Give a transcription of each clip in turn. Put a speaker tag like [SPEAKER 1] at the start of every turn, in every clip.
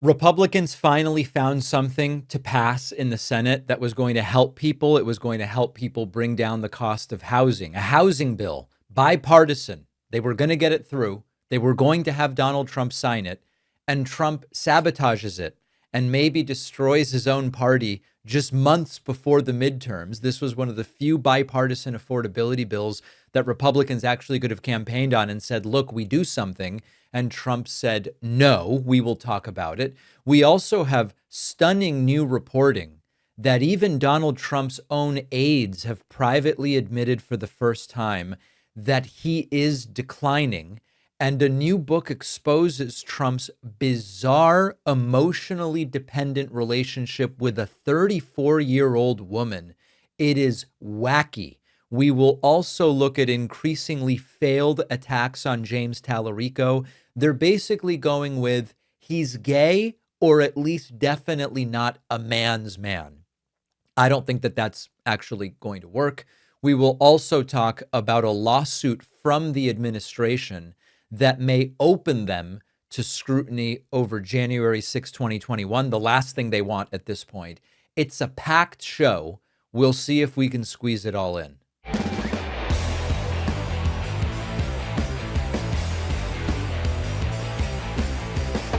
[SPEAKER 1] Republicans finally found something to pass in the Senate that was going to help people. It was going to help people bring down the cost of housing, a housing bill, bipartisan. They were going to get it through. They were going to have Donald Trump sign it, and Trump sabotages it and maybe destroys his own party just months before the midterms. This was one of the few bipartisan affordability bills that Republicans actually could have campaigned on and said, look, we do something. And Trump said, no, we will talk about it. We also have stunning new reporting that even Donald Trump's own aides have privately admitted for the first time that he is declining. And a new book exposes Trump's bizarre, emotionally dependent relationship with a 34-year-old woman. It is wacky. We will also look at increasingly failed attacks on James Tallarico. They're basically going with he's gay or at least definitely not a man's man. I don't think that that's actually going to work. We will also talk about a lawsuit from the administration that may open them to scrutiny over January 6, 2021, the last thing they want at this point. It's a packed show. We'll see if we can squeeze it all in.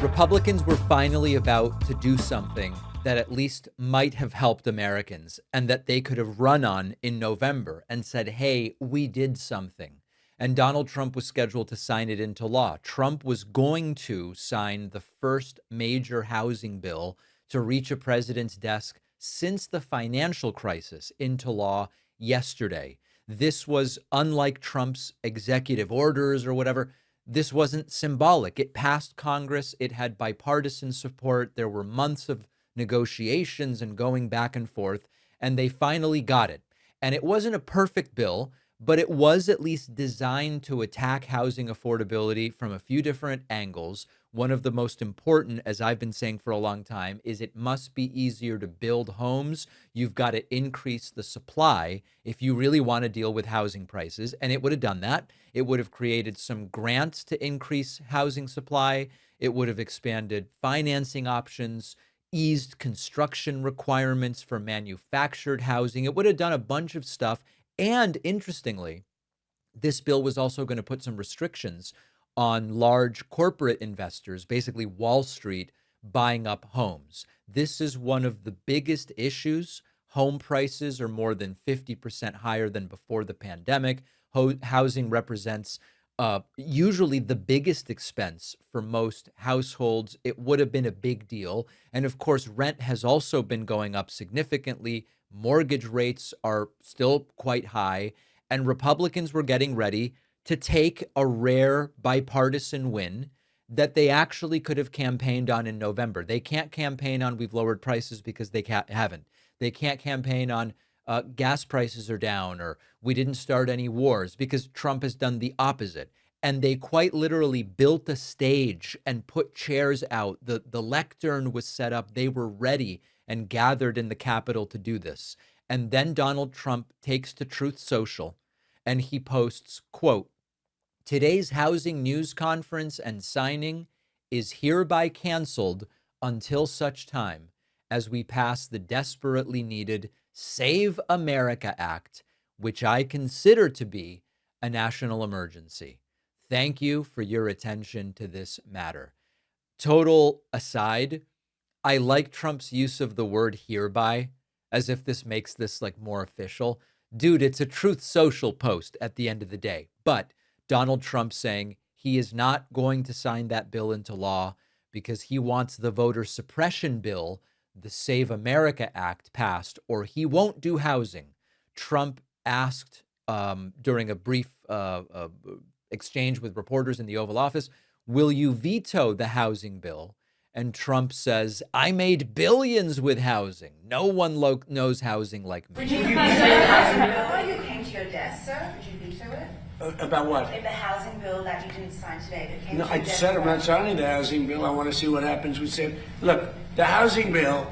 [SPEAKER 1] Republicans were finally about to do something that at least might have helped Americans and that they could have run on in November and said, hey, we did something. And Donald Trump was scheduled to sign it into law. Trump was going to sign the first major housing bill to reach a president's desk since the financial crisis into law yesterday. This was unlike Trump's executive orders or whatever. This wasn't symbolic. It passed Congress. It had bipartisan support. There were months of negotiations and going back and forth, and they finally got it. And it wasn't a perfect bill, but it was at least designed to attack housing affordability from a few different angles. One of the most important, as I've been saying for a long time, is it must be easier to build homes. You've got to increase the supply if you really want to deal with housing prices. And it would have done that. It would have created some grants to increase housing supply. It would have expanded financing options, eased construction requirements for manufactured housing. It would have done a bunch of stuff. And interestingly, this bill was also going to put some restrictions on large corporate investors, basically Wall Street, buying up homes. This is one of the biggest issues. Home prices are more than 50% higher than before the pandemic. Housing represents usually the biggest expense for most households. It would have been a big deal. And of course, rent has also been going up significantly. Mortgage rates are still quite high, and Republicans were getting ready to take a rare bipartisan win that they actually could have campaigned on in November. They can't campaign on we've lowered prices because they haven't. They can't campaign on gas prices are down or we didn't start any wars because Trump has done the opposite. And they quite literally built a stage and put chairs out. The lectern was set up. They were ready and gathered in the Capitol to do this. And then Donald Trump takes to Truth Social and he posts, quote, today's housing news conference and signing is hereby canceled until such time as we pass the desperately needed Save America Act, which I consider to be a national emergency. Thank you for your attention to this matter. Total aside, I like Trump's use of the word hereby, as if this makes this like more official. Dude, it's a Truth Social post at the end of the day. But Donald Trump saying he is not going to sign that bill into law because he wants the voter suppression bill, the Save America Act, passed, or he won't do housing. Trump asked during a brief exchange with reporters in the Oval Office, will you veto the housing bill? And Trump says, I made billions with housing. No one knows housing like me.
[SPEAKER 2] Would you veto the housing bill you came to your desk, sir? Would you veto it?
[SPEAKER 3] About what?
[SPEAKER 2] The housing bill that you didn't sign today that came
[SPEAKER 3] No,
[SPEAKER 2] to your
[SPEAKER 3] I
[SPEAKER 2] desk.
[SPEAKER 3] said I'm not signing the housing bill. I want to see what happens with it. Look, the housing bill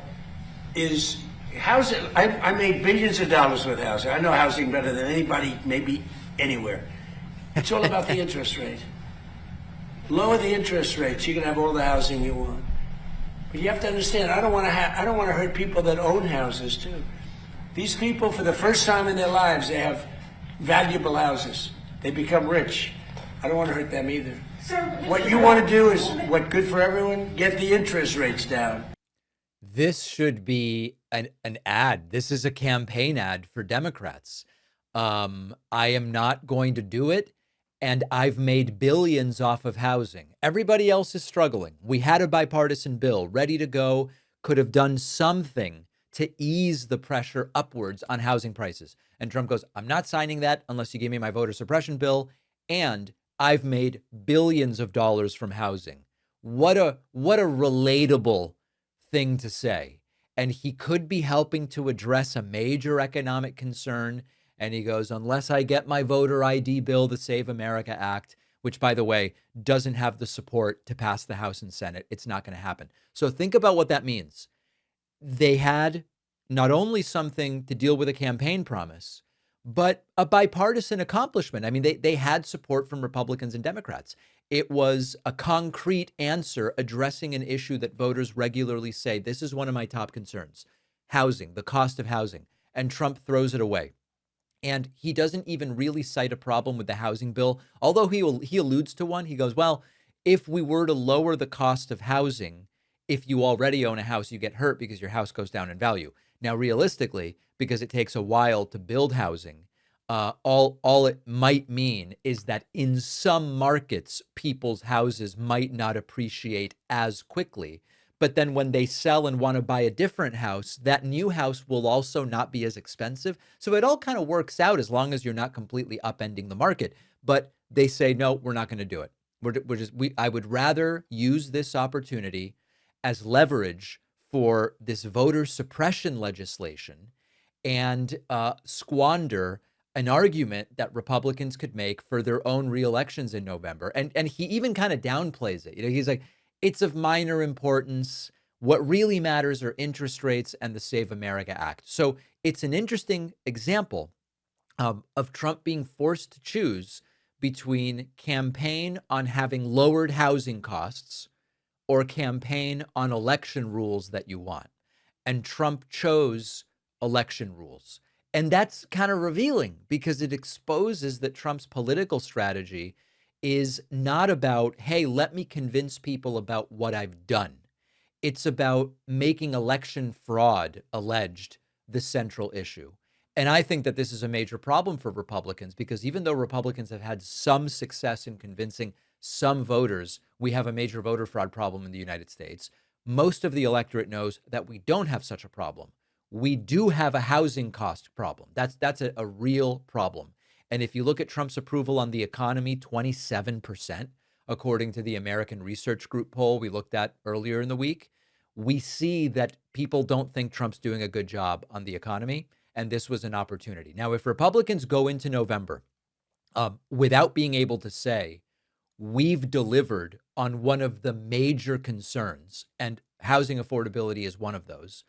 [SPEAKER 3] is housing. I made billions of dollars with housing. I know housing better than anybody, maybe anywhere. It's all about the interest rate. Lower the interest rates, you can have all the housing you want. But you have to understand, I don't want to hurt people that own houses too. These people, for the first time in their lives, they have valuable houses. They become rich. I don't want to hurt them either. What you want to do is what good for everyone, get the interest rates down.
[SPEAKER 1] This should be an ad. This is a campaign ad for Democrats. I am not going to do it. And I've made billions off of housing. Everybody else is struggling. We had a bipartisan bill ready to go, could have done something to ease the pressure upwards on housing prices. And Trump goes, I'm not signing that unless you give me my voter suppression bill. And I've made billions of dollars from housing. What a relatable thing to say. And he could be helping to address a major economic concern. And he goes, unless I get my voter ID bill, the Save America Act, which, by the way, doesn't have the support to pass the House and Senate, it's not going to happen. So think about what that means. They had not only something to deal with a campaign promise, but a bipartisan accomplishment. I mean, they had support from Republicans and Democrats. It was a concrete answer addressing an issue that voters regularly say, this is one of my top concerns, housing, the cost of housing. And Trump throws it away. And he doesn't even really cite a problem with the housing bill, although he alludes to one. He goes, well, if we were to lower the cost of housing, if you already own a house, you get hurt because your house goes down in value. Now, realistically, because it takes a while to build housing, all it might mean is that in some markets, people's houses might not appreciate as quickly. But then when they sell and want to buy a different house, that new house will also not be as expensive. So it all kind of works out as long as you're not completely upending the market. But they say, no, we're not going to do it. I would rather use this opportunity as leverage for this voter suppression legislation and squander an argument that Republicans could make for their own reelections in November. And he even kind of downplays it. He's like, it's of minor importance. What really matters are interest rates and the Save America Act. So it's an interesting example of Trump being forced to choose between campaign on having lowered housing costs or campaign on election rules that you want. And Trump chose election rules. And that's kind of revealing because it exposes that Trump's political strategy is not about, hey, let me convince people about what I've done. It's about making election fraud alleged the central issue. And I think that this is a major problem for Republicans because even though Republicans have had some success in convincing some voters we have a major voter fraud problem in the United States, most of the electorate knows that we don't have such a problem. We do have a housing cost problem. That's a real problem. And if you look at Trump's approval on the economy, 27%, according to the American Research Group poll we looked at earlier in the week, we see that people don't think Trump's doing a good job on the economy. And this was an opportunity. Now, if Republicans go into November without being able to say, we've delivered on one of the major concerns, and housing affordability is one of those,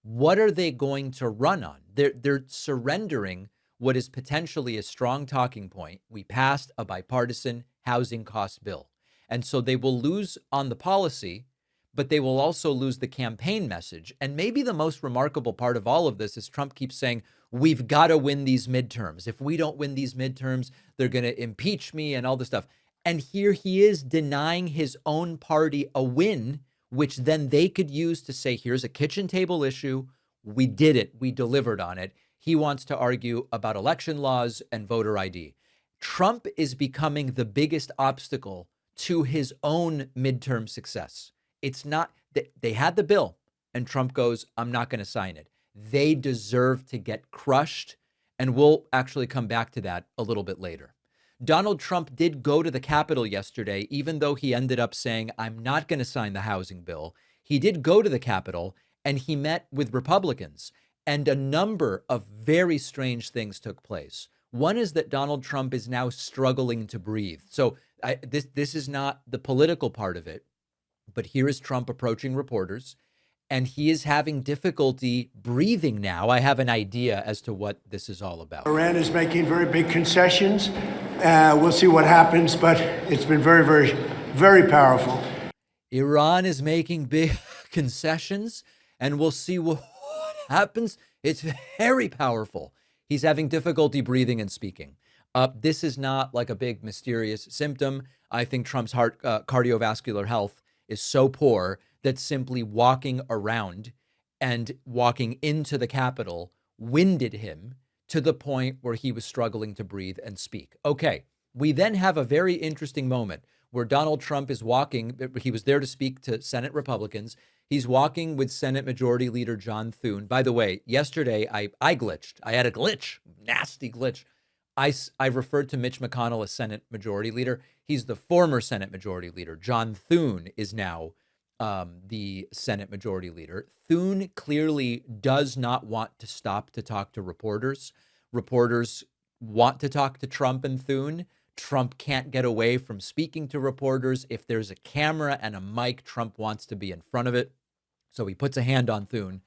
[SPEAKER 1] what are they going to run on? They're surrendering what is potentially a strong talking point. We passed a bipartisan housing cost bill. And so they will lose on the policy, but they will also lose the campaign message. And maybe the most remarkable part of all of this is Trump keeps saying, we've got to win these midterms. If we don't win these midterms, they're going to impeach me and all this stuff. And here he is denying his own party a win, which then they could use to say, here's a kitchen table issue. We did it. We delivered on it. He wants to argue about election laws and voter ID. Trump is becoming the biggest obstacle to his own midterm success. It's not that they had the bill and Trump goes, I'm not going to sign it. They deserve to get crushed. And we'll actually come back to that a little bit later. Donald Trump did go to the Capitol yesterday, even though he ended up saying, I'm not going to sign the housing bill. He did go to the Capitol and he met with Republicans. And a number of very strange things took place. One is that Donald Trump is now struggling to breathe. So this is not the political part of it, but here is Trump approaching reporters, and he is having difficulty breathing now. I have an idea as to what this is all about.
[SPEAKER 3] Iran is making very big concessions. We'll see what happens, but it's been very, very, very powerful.
[SPEAKER 1] Iran is making big concessions, and we'll see what happens. It's very powerful. He's having difficulty breathing and speaking. This is not like a big mysterious symptom. I think Trump's cardiovascular health is so poor that simply walking around and walking into the Capitol winded him to the point where he was struggling to breathe and speak. Okay, we then have a very interesting moment where Donald Trump is walking. He was there to speak to Senate Republicans. He's walking with Senate Majority Leader John Thune. By the way, yesterday I glitched. I had a glitch, nasty glitch. I referred to Mitch McConnell as Senate Majority Leader. He's the former Senate Majority Leader. John Thune is now the Senate Majority Leader. Thune clearly does not want to stop to talk to reporters. Reporters want to talk to Trump and Thune. Trump can't get away from speaking to reporters. If there's a camera and a mic, Trump wants to be in front of it. So he puts a hand on Thune,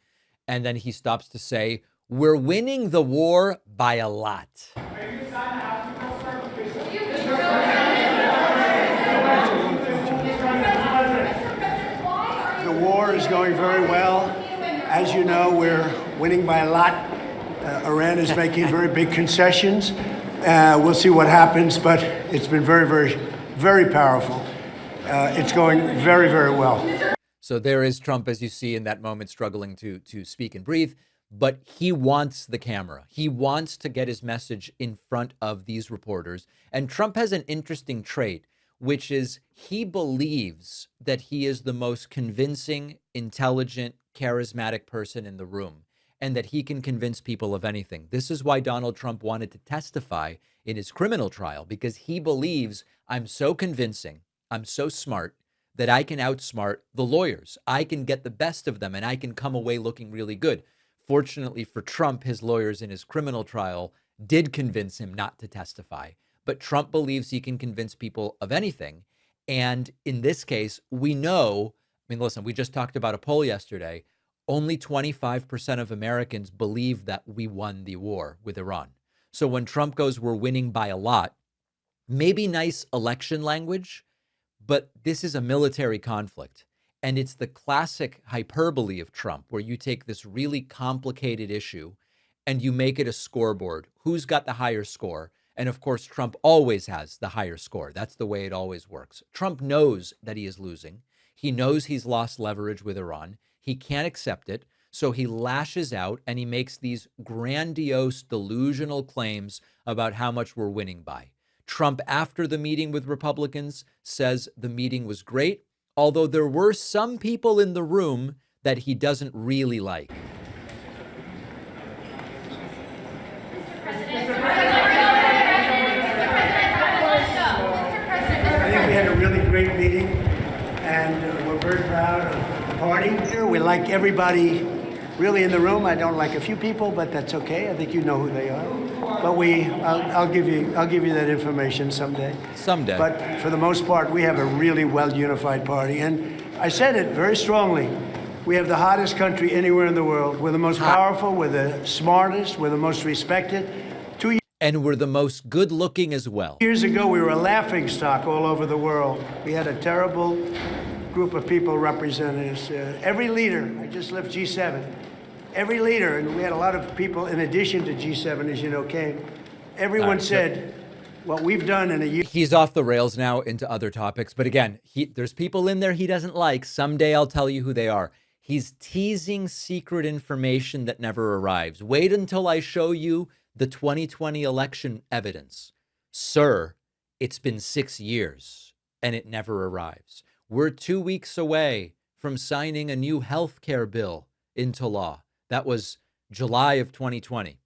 [SPEAKER 1] and then he stops to say, "We're winning the war by a lot."
[SPEAKER 3] The war is going very well. As you know, we're winning by a lot. Iran is making very big concessions. We'll see what happens, but it's been very, very, very powerful. It's going very, very well.
[SPEAKER 1] So there is Trump, as you see in that moment, struggling to speak and breathe, but he wants the camera. He wants to get his message in front of these reporters. And Trump has an interesting trait, which is he believes that he is the most convincing, intelligent, charismatic person in the room, and that he can convince people of anything. This is why Donald Trump wanted to testify in his criminal trial, because he believes, I'm so convincing, I'm so smart, that I can outsmart the lawyers. I can get the best of them, and I can come away looking really good. Fortunately for Trump, his lawyers in his criminal trial did convince him not to testify. But Trump believes he can convince people of anything. And in this case, we know, I mean, listen, we just talked about a poll yesterday. Only 25% of Americans believe that we won the war with Iran. So when Trump goes, we're winning by a lot, maybe nice election language, but this is a military conflict. And it's the classic hyperbole of Trump, where you take this really complicated issue and you make it a scoreboard. Who's got the higher score? And of course, Trump always has the higher score. That's the way it always works. Trump knows that he is losing. He knows he's lost leverage with Iran. He can't accept it. So he lashes out and he makes these grandiose, delusional claims about how much we're winning by. Trump, after the meeting with Republicans, says the meeting was great, although there were some people in the room that he doesn't really like.
[SPEAKER 3] I think we had a really great meeting, and we're very proud of the party here. We like everybody really in the room. I don't like a few people, but that's okay. I think you know who they are. But I'll give you that information someday.
[SPEAKER 1] Someday.
[SPEAKER 3] But for the most part, we have a really well unified party, and I said it very strongly. We have the hottest country anywhere in the world. We're the most powerful. We're the smartest. We're the most respected.
[SPEAKER 1] And we're the most good-looking as well.
[SPEAKER 3] Years ago, we were a laughingstock all over the world. We had a terrible group of people representing us. Every leader, I just left G7, every leader, and we had a lot of people in addition to G7, as you know, came. Everyone said, what we've done in a year.
[SPEAKER 1] He's off the rails now into other topics. But again, there's people in there he doesn't like. Someday I'll tell you who they are. He's teasing secret information that never arrives. Wait until I show you the 2020 election evidence. Sir, it's been 6 years and it never arrives. We're 2 weeks away from signing a new health care bill into law. That was July of 2020.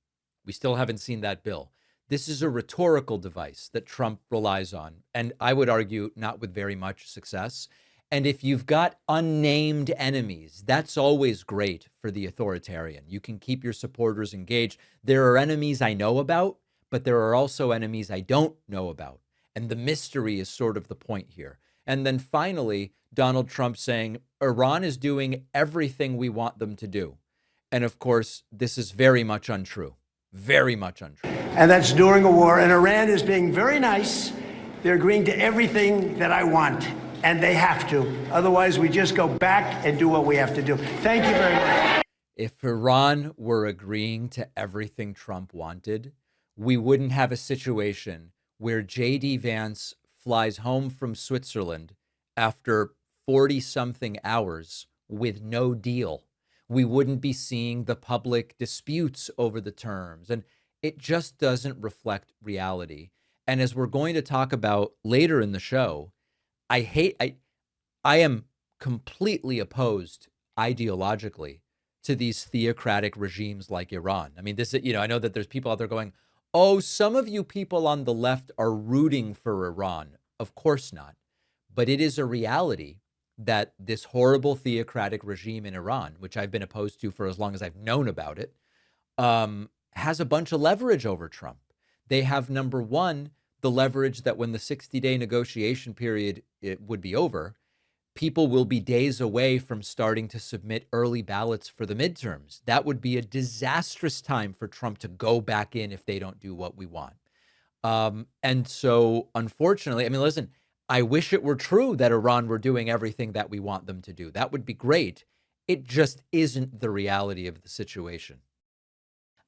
[SPEAKER 1] We still haven't seen that bill. This is a rhetorical device that Trump relies on, and I would argue not with very much success. And if you've got unnamed enemies, that's always great for the authoritarian. You can keep your supporters engaged. There are enemies I know about, but there are also enemies I don't know about. And the mystery is sort of the point here. And then finally, Donald Trump saying, Iran is doing everything we want them to do. And of course, this is very much untrue. Very much untrue.
[SPEAKER 3] And that's during a war. And Iran is being very nice. They're agreeing to everything that I want. and they have to. Otherwise, we just go back and do what we have to do. Thank you very much.
[SPEAKER 1] If Iran were agreeing to everything Trump wanted, we wouldn't have a situation where J.D. Vance flies home from Switzerland after 40-something hours with no deal. We wouldn't be seeing the public disputes over the terms. And it just doesn't reflect reality. And as we're going to talk about later in the show, I am completely opposed ideologically to these theocratic regimes like Iran. I mean, I know that there's people out there going, oh, some of you people on the left are rooting for Iran. Of course not. But it is a reality that this horrible theocratic regime in Iran, which I've been opposed to for as long as I've known about it, has a bunch of leverage over Trump. They have, number one, the leverage that when the 60-day negotiation period would be over, people will be days away from starting to submit early ballots for the midterms. That would be a disastrous time for Trump to go back in if they don't do what we want. And so, unfortunately, I mean, listen, I wish it were true that Iran were doing everything that we want them to do. That would be great. It just isn't the reality of the situation.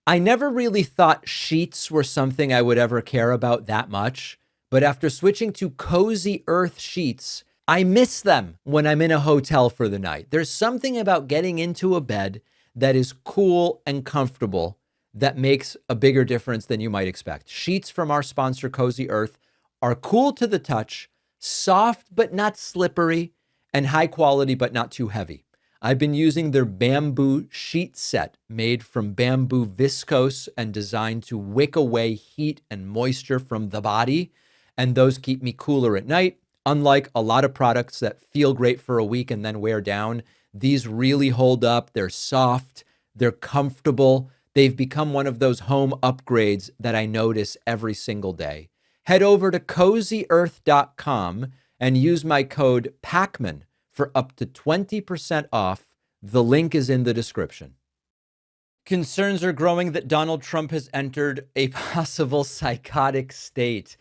[SPEAKER 1] I never really thought sheets were something I would ever care about that much, but after switching to Cozy Earth sheets, I miss them when I'm in a hotel for the night. There's something about getting into a bed that is cool and comfortable that makes a bigger difference than you might expect. Sheets from our sponsor, Cozy Earth, are cool to the touch, soft but not slippery, and high quality but not too heavy. I've been using their bamboo sheet set made from bamboo viscose and designed to wick away heat and moisture from the body, and those keep me cooler at night. Unlike a lot of products that feel great for a week and then wear down, these really hold up. They're soft, they're comfortable. They've become one of those home upgrades that I notice every single day. Head over to CozyEarth.com and use my code Pakman for up to 20% off. The link is in the description. Concerns are growing that Donald Trump has entered a possible psychotic state.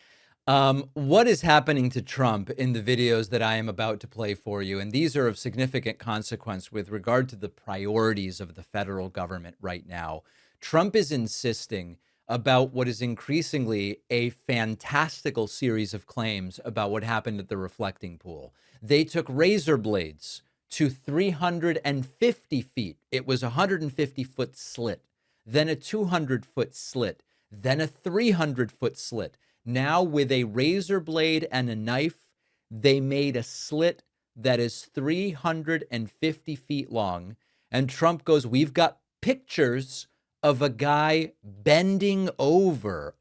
[SPEAKER 1] What is happening to Trump in the videos that I am about to play for you? And these are of significant consequence with regard to the priorities of the federal government right now. Trump is insisting about what is increasingly a fantastical series of claims about what happened at the reflecting pool. They took razor blades to 350 feet. It was a 150-foot slit, then a 200-foot slit, then a 300-foot slit. Now, with a razor blade and a knife, they made a slit that is 350 feet long. And Trump goes, we've got pictures of a guy bending over,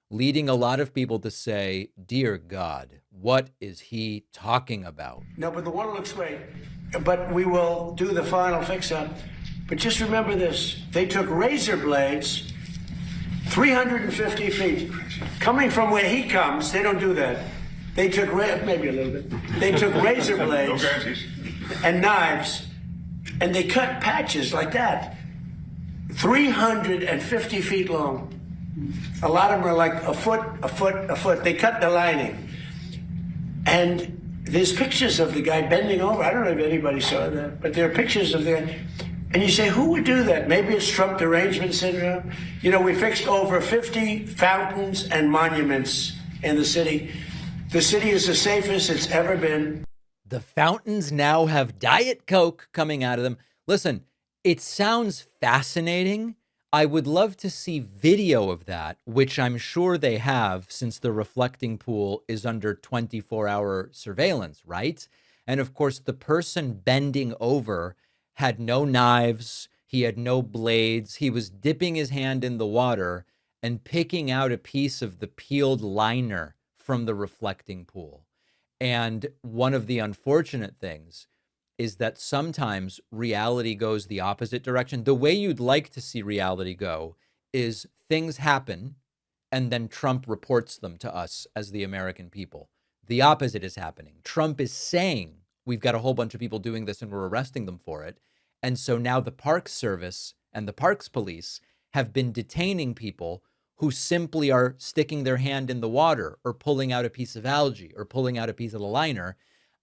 [SPEAKER 1] leading a lot of people to say, dear God, what is he talking about?
[SPEAKER 3] No, but the water looks great. But we will do the final fix-up. But just remember this. They took razor blades 350 feet. Coming from where he comes, they don't do that. They took, maybe a little bit. They took razor blades and knives, and they cut patches like that. 350 feet long. A lot of them are like a foot. They cut the lining. And there's pictures of the guy bending over. I don't know if anybody saw that, but there are pictures of the guy. And you say, who would do that? Maybe it's Trump derangement syndrome. You know, we fixed over 50 fountains and monuments in the city. The city is the safest it's ever been.
[SPEAKER 1] The fountains now have Diet Coke coming out of them. Listen, it sounds fascinating. I would love to see video of that, which I'm sure they have since the reflecting pool is under 24-hour surveillance, right? And of course, the person bending over had no knives. He had no blades. He was dipping his hand in the water and picking out a piece of the peeled liner from the reflecting pool. And one of the unfortunate things is that sometimes reality goes the opposite direction. The way you'd like to see reality go is things happen and then Trump reports them to us as the American people. The opposite is happening. Trump is saying, we've got a whole bunch of people doing this and we're arresting them for it. And so now the Parks Service and the Parks Police have been detaining people who simply are sticking their hand in the water or pulling out a piece of algae or pulling out a piece of the liner.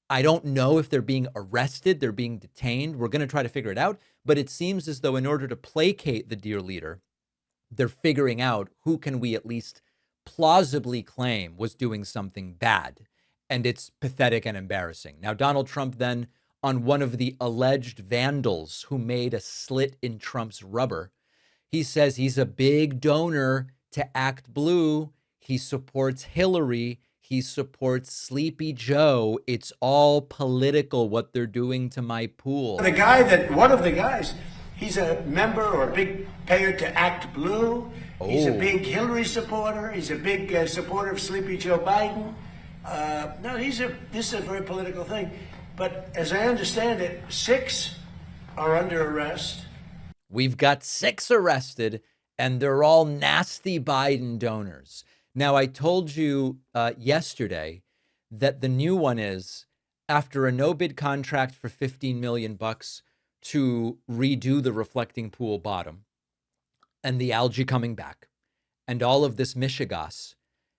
[SPEAKER 1] I don't know if they're being arrested, they're being detained. We're going to try to figure it out. But it seems as though in order to placate the dear leader, they're figuring out who can we at least plausibly claim was doing something bad. And it's pathetic and embarrassing. Now, Donald Trump then, on one of the alleged vandals who made a slit in Trump's rubber, he says he's a big donor to Act Blue. He supports Hillary. He supports Sleepy Joe. It's all political what they're doing to my pool.
[SPEAKER 3] One of the guys, he's a member or a big payer to Act Blue. He's a big Hillary supporter. He's a big supporter of Sleepy Joe Biden. This is a very political thing. But as I understand it, 6 are under arrest.
[SPEAKER 1] We've got 6 arrested, and they're all nasty Biden donors. Now, I told you yesterday that the new one is, after a no-bid contract for $15 million to redo the reflecting pool bottom, and the algae coming back, and all of this mishigas,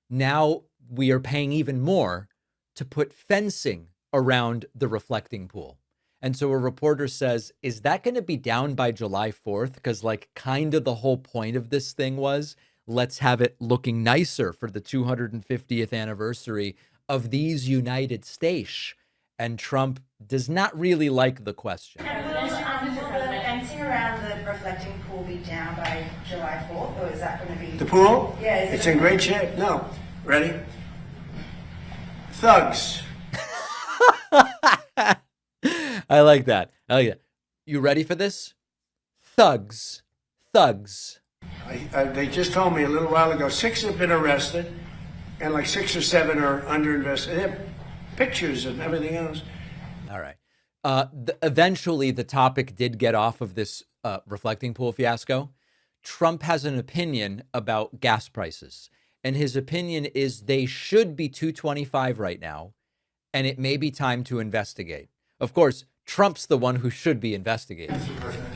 [SPEAKER 1] now we are paying even more to put fencing around the reflecting pool. And so a reporter says, is that going to be down by July 4th? Because kind of the whole point of this thing was, let's have it looking nicer for the 250th anniversary of these United States. And Trump does not really like the question.
[SPEAKER 2] And will the fencing around the reflecting pool be down by July 4th, or is that going to be...
[SPEAKER 3] The pool?
[SPEAKER 2] Yeah.
[SPEAKER 3] It's in great shape. No. Ready? Thugs.
[SPEAKER 1] I like that. You ready for this? Thugs.
[SPEAKER 3] They just told me a little while ago 6 have been arrested, and 6 or 7 are under investigation. They have pictures and everything else.
[SPEAKER 1] All right. Eventually, the topic did get off of this reflecting pool fiasco. Trump has an opinion about gas prices, and his opinion is they should be $2.25 right now, and it may be time to investigate. Of course, Trump's the one who should be investigating.
[SPEAKER 4] Mr. President,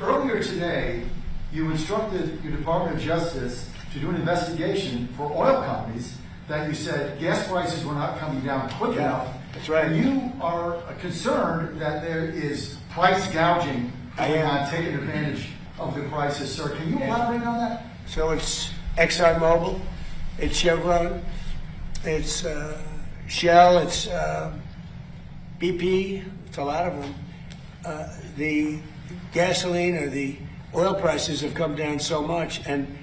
[SPEAKER 4] earlier today, you instructed your Department of Justice to do an investigation for oil companies that you said gas prices were not coming down quick enough.
[SPEAKER 3] That's right.
[SPEAKER 4] You are concerned that there is price gouging going on, taking advantage of the prices, sir. Can you elaborate on that?
[SPEAKER 3] So it's ExxonMobil, it's Chevron, it's Shell, it's BP, it's a lot of them. The gasoline or the oil prices have come down so much, and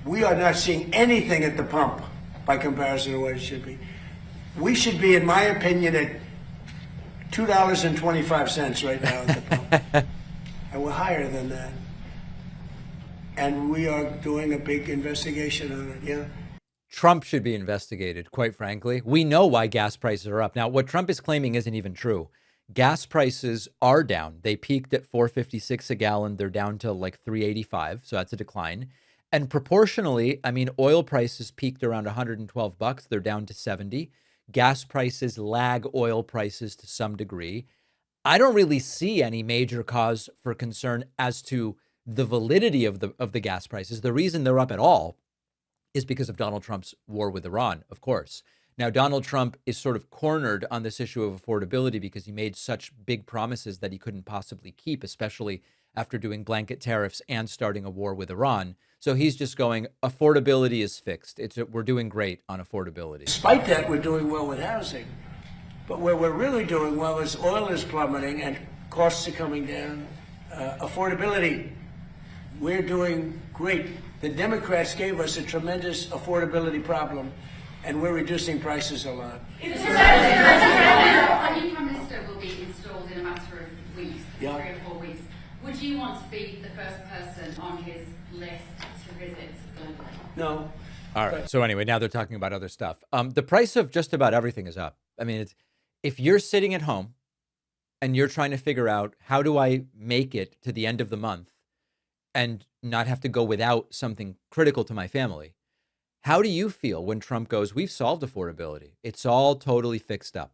[SPEAKER 3] we are not seeing anything at the pump by comparison to what it should be. We should be, in my opinion, at $2.25 right now at the pump. And we're higher than that. And we are doing a big investigation on it, yeah.
[SPEAKER 1] Trump should be investigated, quite frankly. We know why gas prices are up. Now, what Trump is claiming isn't even true. Gas prices are down. They peaked at $4.56 a gallon. They're down to $3.85. So that's a decline. And proportionally, oil prices peaked around $112. They're down to 70. Gas prices lag oil prices to some degree. I don't really see any major cause for concern as to the validity of the gas prices. The reason they're up at all is because of Donald Trump's war with Iran, of course. Now, Donald Trump is sort of cornered on this issue of affordability because he made such big promises that he couldn't possibly keep, especially after doing blanket tariffs and starting a war with Iran. So he's just going, affordability is fixed. We're doing great on affordability.
[SPEAKER 3] Despite that, we're doing well with housing. But where we're really doing well is oil is plummeting and costs are coming down. Affordability, we're doing great. The Democrats gave us a tremendous affordability problem, and we're reducing prices a lot.
[SPEAKER 5] A new Prime Minister will be installed in a matter of weeks, 3 or 4 weeks. Would you want to be the first person on his list to visit globally?
[SPEAKER 3] No.
[SPEAKER 1] All right. So anyway, now they're talking about other stuff. The price of just about everything is up. If you're sitting at home and you're trying to figure out how do I make it to the end of the month and not have to go without something critical to my family, how do you feel when Trump goes, we've solved affordability? It's all totally fixed up.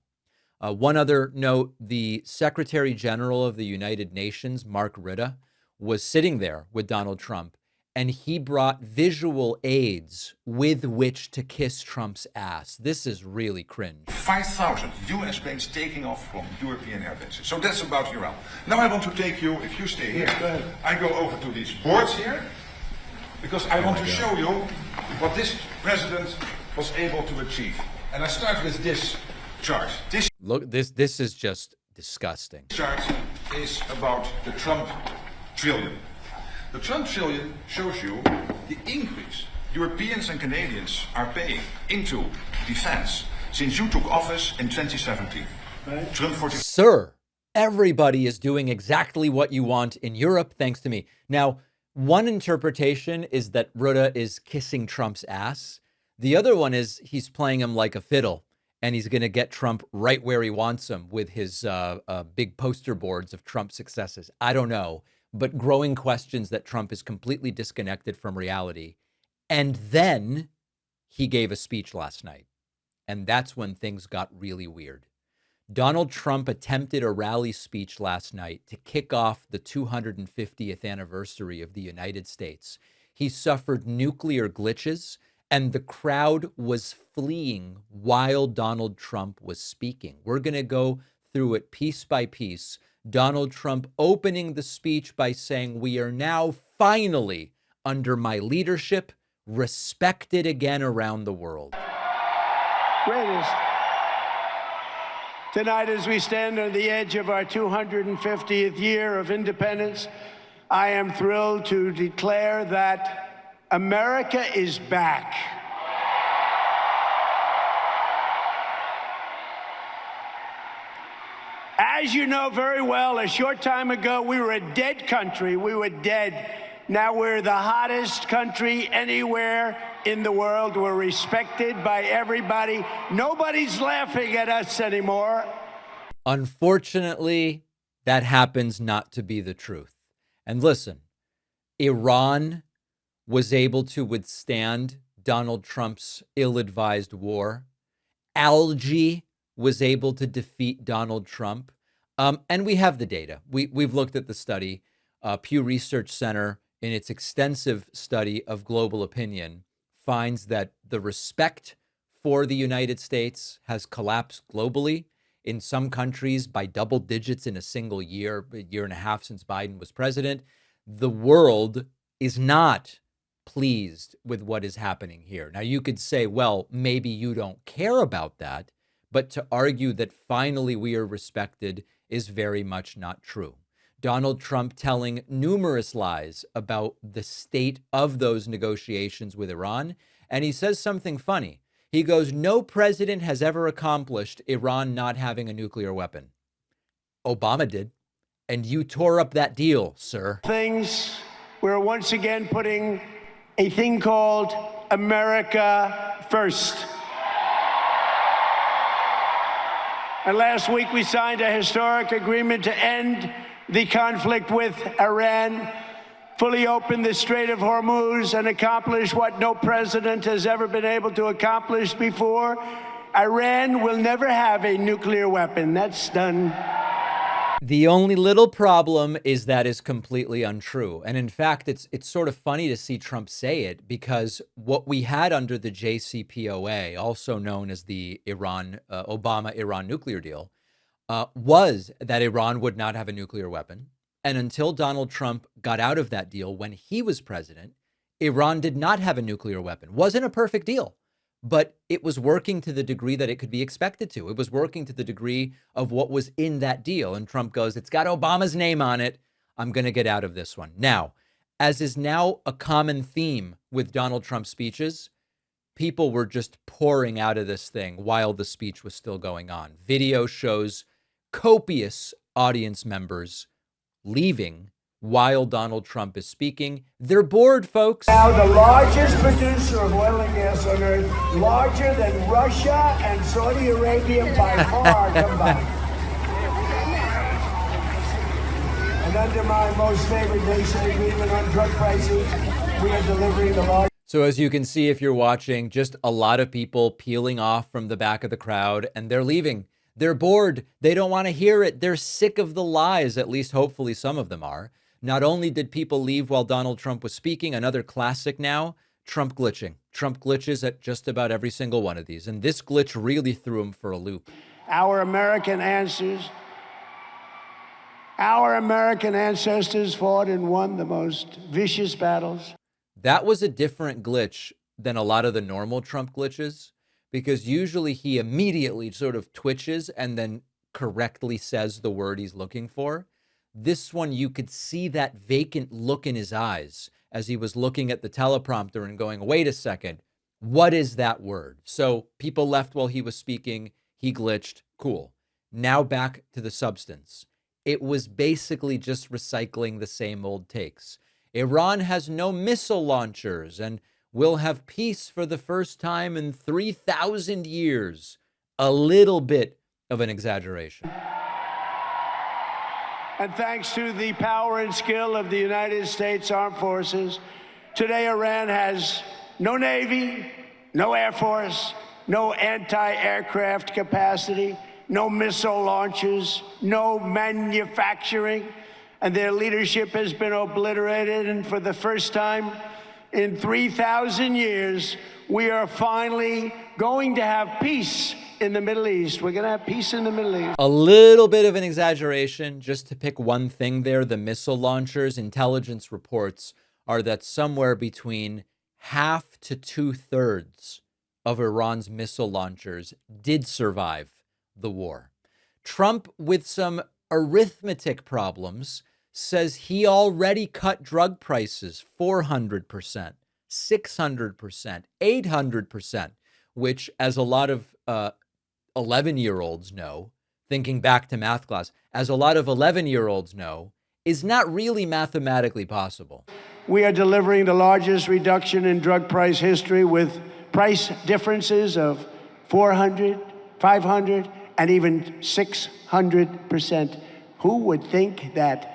[SPEAKER 1] One other note, the Secretary General of the United Nations, Mark Rutte, was sitting there with Donald Trump, and he brought visual aids with which to kiss Trump's ass. This is really cringe.
[SPEAKER 6] 5,000 US planes taking off from European airbases. So that's about Iran. Now I want to take you, if you stay here, I go over to these boards here, because I want to show you what this president was able to achieve. And I start with this chart. This
[SPEAKER 1] Look, this is just disgusting.
[SPEAKER 6] chart is about the Trump trillion. The Trump trillion shows you the increase Europeans and Canadians are paying into defense since you took office in 2017. Trump 40.
[SPEAKER 1] Sir, everybody is doing exactly what you want in Europe, thanks to me. Now, one interpretation is that Rutte is kissing Trump's ass. The other one is he's playing him like a fiddle, and he's going to get Trump right where he wants him with his big poster boards of Trump's successes. I don't know, but growing questions that Trump is completely disconnected from reality. And then he gave a speech last night, and that's when things got really weird. Donald Trump attempted a rally speech last night to kick off the 250th anniversary of the United States. He suffered nuclear glitches, and the crowd was fleeing while Donald Trump was speaking. We're going to go through it piece by piece. Donald Trump opening the speech by saying, "We are now finally, under my leadership, respected again around the world."
[SPEAKER 7] Greatest. Tonight, as we stand on the edge of our 250th year of independence, I am thrilled to declare that America is back. As you know very well, a short time ago, we were a dead country. We were dead. Now we're the hottest country anywhere in the world. We're respected by everybody. Nobody's laughing at us anymore.
[SPEAKER 1] Unfortunately, that happens not to be the truth. And listen, Iran was able to withstand Donald Trump's ill-advised war. Algae was able to defeat Donald Trump. And we have the data. We've looked at the study. Pew Research Center, in its extensive study of global opinion, finds that the respect for the United States has collapsed globally. In some countries by double digits in a single year, a year and a half since Biden was president. The world is not pleased with what is happening here. Now, you could say, well, maybe you don't care about that, but to argue that finally we are respected is very much not true. Donald Trump telling numerous lies about the state of those negotiations with Iran. And he says something funny. He goes, no president has ever accomplished Iran not having a nuclear weapon. Obama did. And you tore up that deal, sir.
[SPEAKER 7] Things, we're once again putting a thing called America first. And last week we signed a historic agreement to end the conflict with Iran, fully open the Strait of Hormuz, and accomplish what no president has ever been able to accomplish before. Iran will never have a nuclear weapon. That's done.
[SPEAKER 1] The only little problem is that is completely untrue. And in fact, it's sort of funny to see Trump say it, because what we had under the JCPOA, also known as the Obama-Iran nuclear deal, was that Iran would not have a nuclear weapon. And until Donald Trump got out of that deal when he was president, Iran did not have a nuclear weapon. Wasn't a perfect deal, but it was working to the degree that it could be expected to. It was working to the degree of what was in that deal. And Trump goes, it's got Obama's name on it. I'm going to get out of this one. Now, as is now a common theme with Donald Trump's speeches, people were just pouring out of this thing while the speech was still going on. Video shows copious audience members leaving while Donald Trump is speaking. They're bored, folks.
[SPEAKER 7] Now the largest producer of oil and gas on earth, larger than Russia and Saudi Arabia by far combined. And under my most favored nation agreement on drug prices, we are delivering the largest.
[SPEAKER 1] So as you can see, if you're watching, just a lot of people peeling off from the back of the crowd, and they're leaving. They're bored. They don't want to hear it. They're sick of the lies. At least hopefully some of them are. Not only did people leave while Donald Trump was speaking, another classic now, Trump glitching. Trump glitches at just about every single one of these. And this glitch really threw him for a loop.
[SPEAKER 7] Our American ancestors fought and won the most vicious battles.
[SPEAKER 1] That was a different glitch than a lot of the normal Trump glitches, because usually he immediately sort of twitches and then correctly says the word he's looking for. This one, you could see that vacant look in his eyes as he was looking at the teleprompter and going, wait a second, what is that word? So people left while he was speaking. He glitched. Cool. Now back to the substance. It was basically just recycling the same old takes. Iran has no missile launchers and will have peace for the first time in 3,000 years. A little bit of an exaggeration.
[SPEAKER 7] And thanks to the power and skill of the United States Armed Forces, today Iran has no Navy, no Air Force, no anti-aircraft capacity, no missile launches, no manufacturing, and their leadership has been obliterated. And for the first time in 3,000 years, we are finally going to have peace in the Middle East. We're going to have peace in the Middle East.
[SPEAKER 1] A little bit of an exaggeration, just to pick one thing there, the missile launchers. Intelligence reports are that somewhere between half to 2/3 of Iran's missile launchers did survive the war. Trump, with some arithmetic problems, says he already cut drug prices 400%, 600%, 800%, which, as a lot of 11-year-olds know, thinking back to math class, as a lot of 11-year-olds know, is not really mathematically possible.
[SPEAKER 7] We are delivering the largest reduction in drug price history, with price differences of 400, 500, and even 600%. Who would think that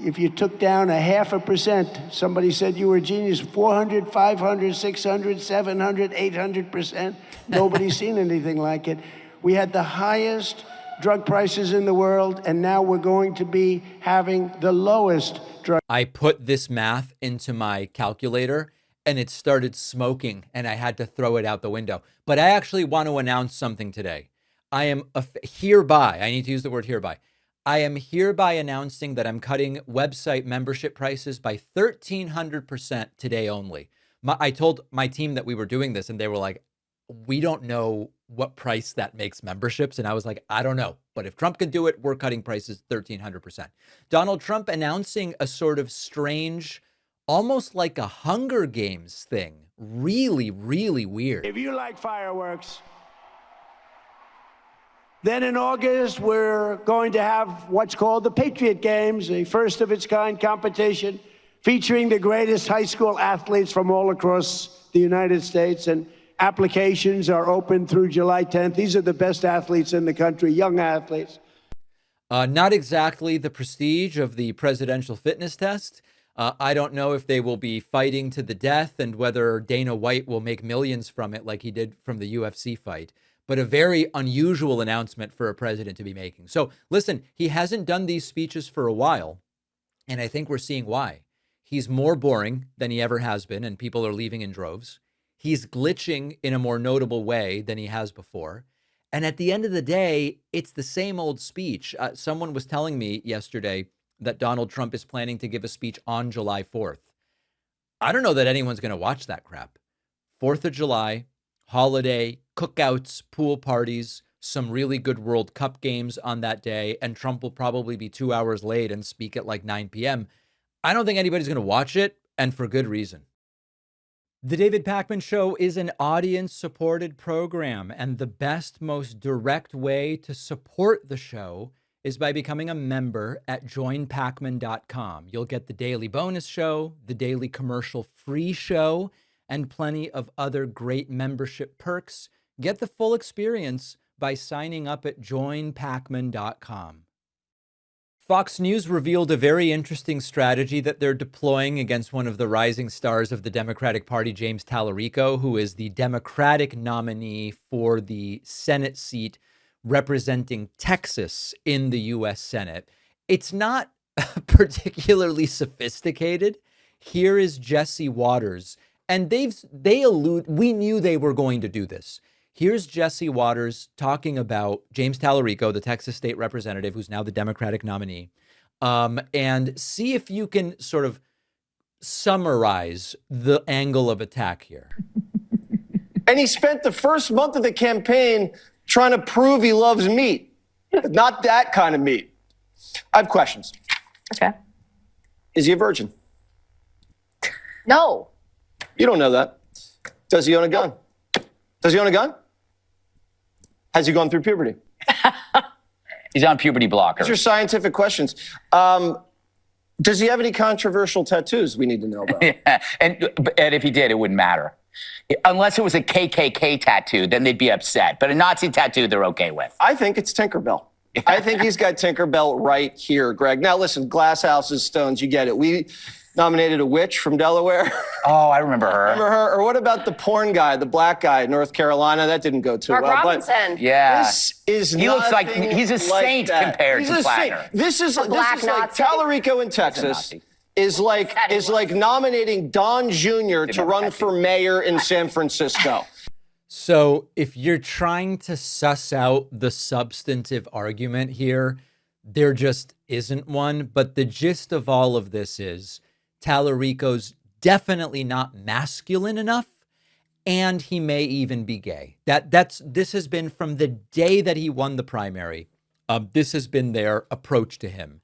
[SPEAKER 7] if you took down 0.5%, somebody said you were a genius, 400, 500, 600, 700, 800%? Nobody's seen anything like it. We had the highest drug prices in the world, and now we're going to be having the lowest drug.
[SPEAKER 1] I put this math into my calculator and it started smoking and I had to throw it out the window. But I actually want to announce something today. I am hereby, I need to use the word hereby. I am hereby announcing that I'm cutting website membership prices by 1,300% today only. I told my team that we were doing this and they were like, we don't know what price that makes memberships. And I was like, I don't know. But if Trump can do it, we're cutting prices 1,300%. Donald Trump announcing a sort of strange, almost like a Hunger Games thing. Really, really weird.
[SPEAKER 7] If you like fireworks, then in August, we're going to have what's called the Patriot Games, a first of its kind competition featuring the greatest high school athletes from all across the United States. And applications are open through July 10th. These are the best athletes in the country, young athletes.
[SPEAKER 1] Not exactly the prestige of the presidential fitness test. I don't know if they will be fighting to the death and whether Dana White will make millions from it like he did from the UFC fight, but a very unusual announcement for a president to be making. So listen, he hasn't done these speeches for a while, and I think we're seeing why. He's more boring than he ever has been, and people are leaving in droves. He's glitching in a more notable way than he has before. And at the end of the day, it's the same old speech. Someone was telling me yesterday that Donald Trump is planning to give a speech on July 4th. I don't know that anyone's going to watch that crap. 4th of July, holiday, cookouts, pool parties, some really good World Cup games on that day, and Trump will probably be 2 hours late and speak at like 9 p.m. I don't think anybody's going to watch it, and for good reason. The David Pakman Show is an audience-supported program, and the best, most direct way to support the show is by becoming a member at joinpakman.com. You'll get the daily bonus show, the daily commercial-free show, and plenty of other great membership perks. Get the full experience by signing up at joinpakman.com. Fox News revealed a very interesting strategy that they're deploying against one of the rising stars of the Democratic Party, James Tallarico, who is the Democratic nominee for the Senate seat representing Texas in the U.S. Senate. It's not particularly sophisticated. Here is Jesse Waters, and we knew they were going to do this. Here's Jesse Waters talking about James Tallarico, the Texas state representative, who's now the Democratic nominee, and see if you can sort of summarize the angle of attack here.
[SPEAKER 8] And he spent the first month of the campaign trying to prove he loves meat. Not that kind of meat. I have questions.
[SPEAKER 9] Okay.
[SPEAKER 8] Is he a virgin?
[SPEAKER 9] No.
[SPEAKER 8] You don't know that. Does he own a gun? Does he own a gun? Has he gone through puberty?
[SPEAKER 10] He's on puberty blocker.
[SPEAKER 8] These are scientific questions. Does he have any controversial tattoos we need to know about?
[SPEAKER 10] Yeah. And if he did, it wouldn't matter. Unless it was a KKK tattoo, then they'd be upset. But a Nazi tattoo, they're okay with.
[SPEAKER 8] I think it's Tinkerbell. I think he's got Tinkerbell right here, Greg. Now, listen, glass houses, stones, you get it. We nominated a witch from Delaware.
[SPEAKER 10] Oh, I remember her.
[SPEAKER 8] Remember her? Or what about the porn guy, the black guy in North Carolina? That didn't go too
[SPEAKER 9] Mark
[SPEAKER 8] well.
[SPEAKER 9] Robinson.
[SPEAKER 10] Yeah.
[SPEAKER 8] This is
[SPEAKER 10] He looks like he's a
[SPEAKER 8] like
[SPEAKER 10] saint
[SPEAKER 8] that.
[SPEAKER 10] compared
[SPEAKER 8] He's
[SPEAKER 10] to
[SPEAKER 8] a saint.
[SPEAKER 10] Platter.
[SPEAKER 8] This is
[SPEAKER 9] black
[SPEAKER 8] like
[SPEAKER 9] Nazi.
[SPEAKER 8] Tallarico in Texas is like nominating Don Jr. to run for mayor in San Francisco.
[SPEAKER 1] So if you're trying to suss out the substantive argument here, there just isn't one. But the gist of all of this is Tallarico's definitely not masculine enough, and he may even be gay. This has been from the day that he won the primary. This has been their approach to him.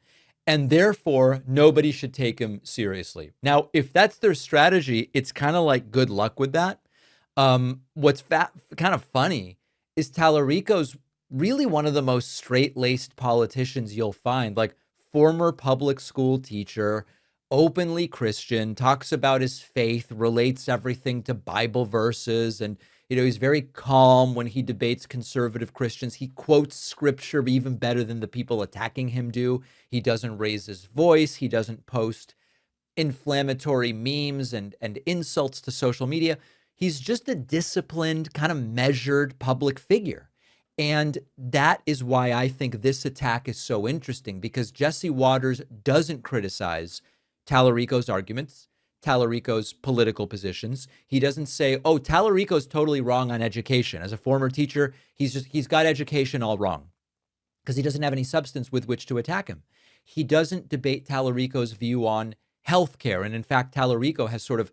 [SPEAKER 1] And therefore, nobody should take him seriously. Now, if that's their strategy, it's kind of like good luck with that. What's kind of funny is Tallarico's really one of the most straight-laced politicians you'll find, like former public school teacher, openly Christian, talks about his faith, relates everything to Bible verses, and he's very calm when he debates conservative Christians. He quotes scripture even better than the people attacking him do. He doesn't raise his voice. He doesn't post inflammatory memes and insults to social media. He's just a disciplined, kind of measured public figure. And that is why I think this attack is so interesting, because Jesse Waters doesn't criticize Tallarico's arguments, Tallarico's political positions. He doesn't say, oh, Tallarico's totally wrong on education. As a former teacher, he's got education all wrong, because he doesn't have any substance with which to attack him. He doesn't debate Tallarico's view on healthcare. And in fact, Tallarico has sort of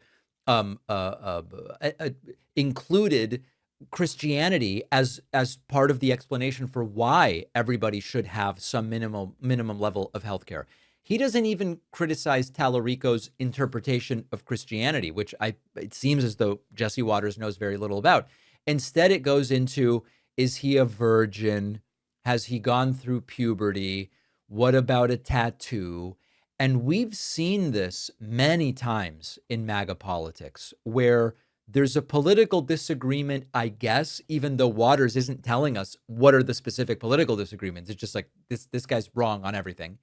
[SPEAKER 1] included Christianity as part of the explanation for why everybody should have some minimum level of healthcare. He doesn't even criticize Tallarico's interpretation of Christianity, which it seems as though Jesse Waters knows very little about. Instead, it goes into, is he a virgin? Has he gone through puberty? What about a tattoo? And we've seen this many times in MAGA politics, where there's a political disagreement, I guess, even though Waters isn't telling us what are the specific political disagreements. It's just like, this guy's wrong on everything.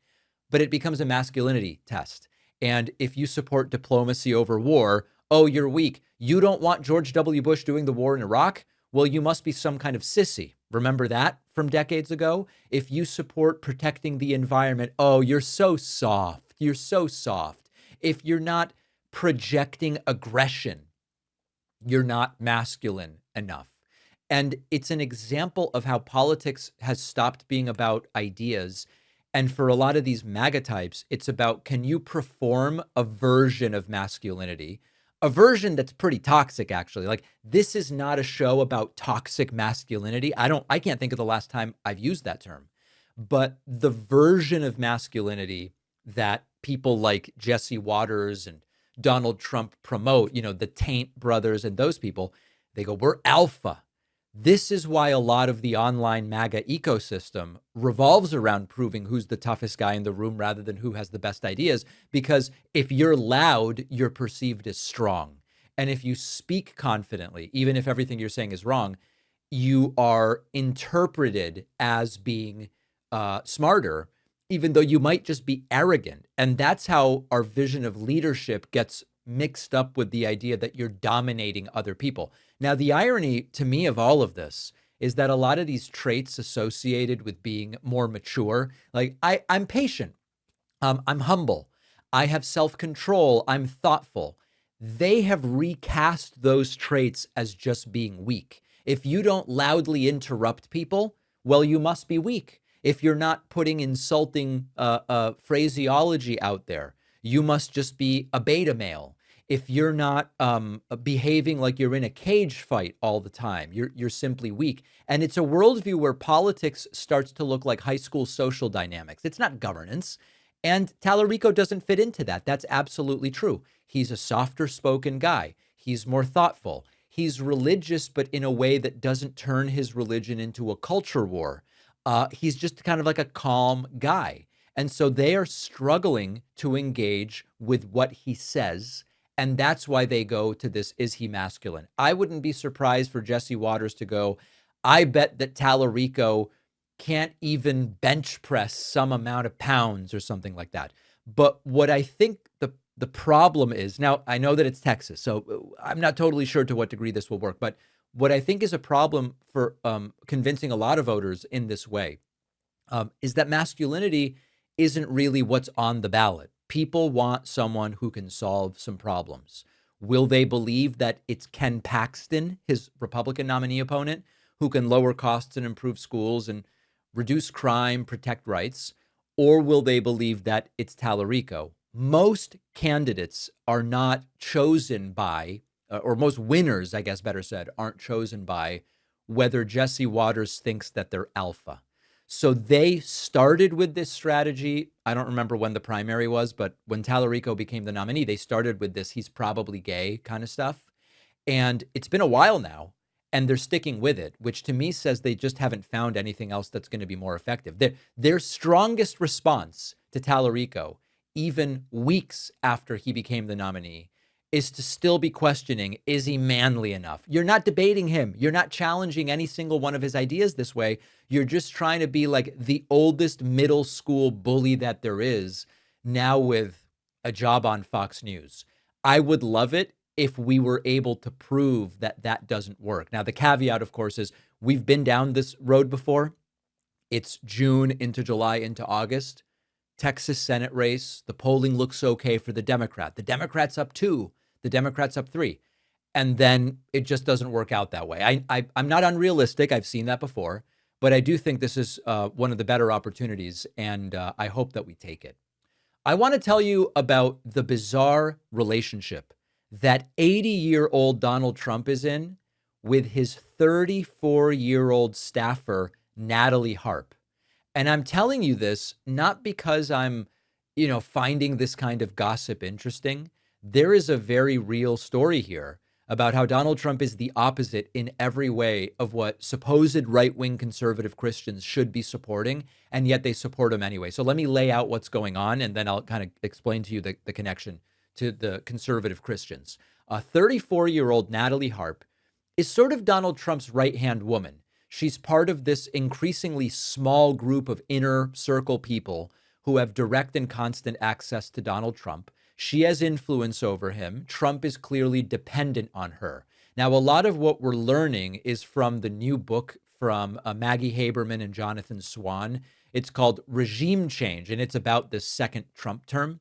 [SPEAKER 1] But it becomes a masculinity test. And if you support diplomacy over war, oh, you're weak. You don't want George W. Bush doing the war in Iraq? Well, you must be some kind of sissy. Remember that from decades ago? If you support protecting the environment, oh, you're so soft. You're so soft. If you're not projecting aggression, you're not masculine enough. And it's an example of how politics has stopped being about ideas. And for a lot of these MAGA types, it's about, can you perform a version of masculinity, a version that's pretty toxic, actually. Like, this is not a show about toxic masculinity. I can't think of the last time I've used that term. But the version of masculinity that people like Jesse Waters and Donald Trump promote, the Taint brothers and those people, they go, we're alpha. This is why a lot of the online MAGA ecosystem revolves around proving who's the toughest guy in the room rather than who has the best ideas. Because if you're loud, you're perceived as strong. And if you speak confidently, even if everything you're saying is wrong, you are interpreted as being smarter, even though you might just be arrogant. And that's how our vision of leadership gets mixed up with the idea that you're dominating other people. Now, the irony to me of all of this is that a lot of these traits associated with being more mature, like I'm patient. I'm humble. I have self-control. I'm thoughtful. They have recast those traits as just being weak. If you don't loudly interrupt people, well, you must be weak. If you're not putting insulting phraseology out there, you must just be a beta male. If you're not behaving like you're in a cage fight all the time, you're simply weak. And it's a worldview where politics starts to look like high school social dynamics. It's not governance. And Tallarico doesn't fit into that. That's absolutely true. He's a softer spoken guy. He's more thoughtful. He's religious, but in a way that doesn't turn his religion into a culture war. He's just kind of like a calm guy. And so they are struggling to engage with what he says. And that's why they go to this, is he masculine? I wouldn't be surprised for Jesse Waters to go, I bet that Tallarico can't even bench press some amount of pounds or something like that. But what I think the problem is, now I know that it's Texas, so I'm not totally sure to what degree this will work, but what I think is a problem for convincing a lot of voters in this way is that masculinity isn't really what's on the ballot. People want someone who can solve some problems. Will they believe that it's Ken Paxton, his Republican nominee opponent, who can lower costs and improve schools and reduce crime, protect rights? Or will they believe that it's Tallarico? Most candidates are not chosen by, or most winners, I guess better said, aren't chosen by whether Jesse Waters thinks that they're alpha. So they started with this strategy. I don't remember when the primary was, but when Tallarico became the nominee, they started with this he's probably gay kind of stuff. And it's been a while now, and they're sticking with it, which to me says they just haven't found anything else that's going to be more effective. Their strongest response to Tallarico, even weeks after he became the nominee, is to still be questioning, is he manly enough? You're not debating him. You're not challenging any single one of his ideas this way. You're just trying to be like the oldest middle school bully that there is, now with a job on Fox News. I would love it if we were able to prove that that doesn't work. Now, the caveat, of course, is we've been down this road before. It's June into July into August. Texas Senate race, the polling looks okay for the Democrat. The Democrat's up 2, the Democrat's up 3. And then it just doesn't work out that way. I'm not unrealistic. I've seen that before. But I do think this is one of the better opportunities, and I hope that we take it. I want to tell you about the bizarre relationship that 80-year-old Donald Trump is in with his 34-year-old staffer, Natalie Harp. And I'm telling you this not because I'm, finding this kind of gossip interesting. There is a very real story here about how Donald Trump is the opposite in every way of what supposed right-wing conservative Christians should be supporting, and yet they support him anyway. So let me lay out what's going on, and then I'll kind of explain to you the connection to the conservative Christians. 34-year-old Natalie Harp is sort of Donald Trump's right-hand woman. She's part of this increasingly small group of inner circle people who have direct and constant access to Donald Trump. She has influence over him. Trump is clearly dependent on her. Now, a lot of what we're learning is from the new book from Maggie Haberman and Jonathan Swan. It's called Regime Change, and it's about the second Trump term.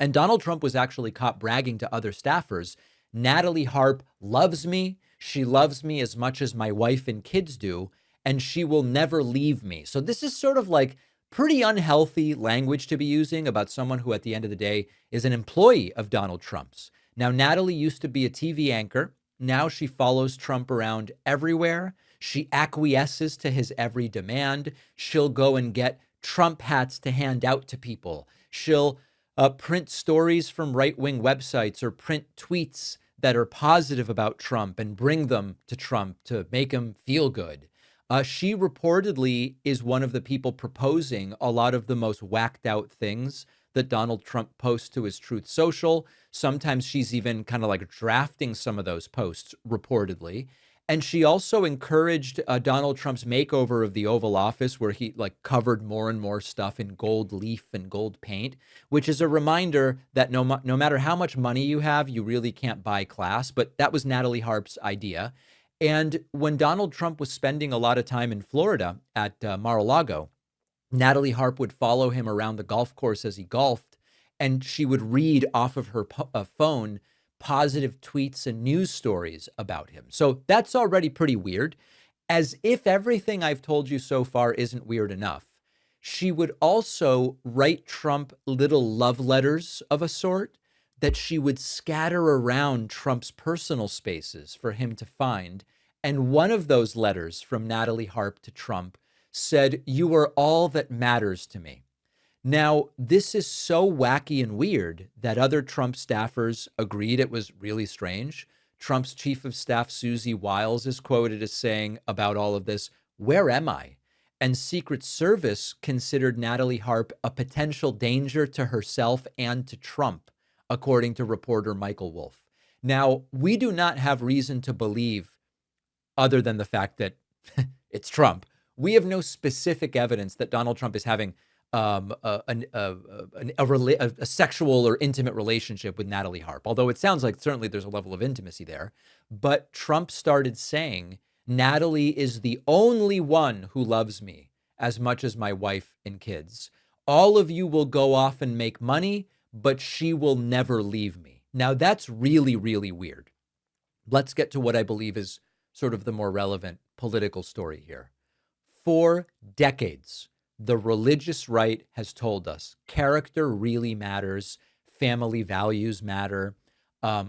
[SPEAKER 1] And Donald Trump was actually caught bragging to other staffers, Natalie Harp loves me. She loves me as much as my wife and kids do, and she will never leave me. So this is sort of like pretty unhealthy language to be using about someone who at the end of the day is an employee of Donald Trump's. Now, Natalie used to be a TV anchor. Now she follows Trump around everywhere. She acquiesces to his every demand. She'll go and get Trump hats to hand out to people. She'll print stories from right-wing websites or print tweets that are positive about Trump and bring them to Trump to make him feel good. She reportedly is one of the people proposing a lot of the most whacked out things that Donald Trump posts to his Truth Social. Sometimes she's even kind of like drafting some of those posts, reportedly. And she also encouraged Donald Trump's makeover of the Oval Office, where he like covered more and more stuff in gold leaf and gold paint, which is a reminder that no matter how much money you have, you really can't buy class. But that was Natalie Harp's idea. And when Donald Trump was spending a lot of time in Florida at Mar-a-Lago, Natalie Harp would follow him around the golf course as he golfed, and she would read off of her phone positive tweets and news stories about him. So that's already pretty weird. As if everything I've told you so far isn't weird enough, she would also write Trump little love letters of a sort that she would scatter around Trump's personal spaces for him to find. And one of those letters from Natalie Harp to Trump said, "You are all that matters to me." Now, this is so wacky and weird that other Trump staffers agreed it was really strange. Trump's chief of staff, Susie Wiles, is quoted as saying about all of this, "Where am I?" And Secret Service considered Natalie Harp a potential danger to herself and to Trump, according to reporter Michael Wolff. Now, we do not have reason to believe, other than the fact that it's Trump, we have no specific evidence that Donald Trump is having a sexual or intimate relationship with Natalie Harp, although it sounds like certainly there's a level of intimacy there. But Trump started saying, Natalie is the only one who loves me as much as my wife and kids. All of you will go off and make money, but she will never leave me. Now, that's really, really weird. Let's get to what I believe is sort of the more relevant political story here. For decades, the religious right has told us character really matters, family values matter,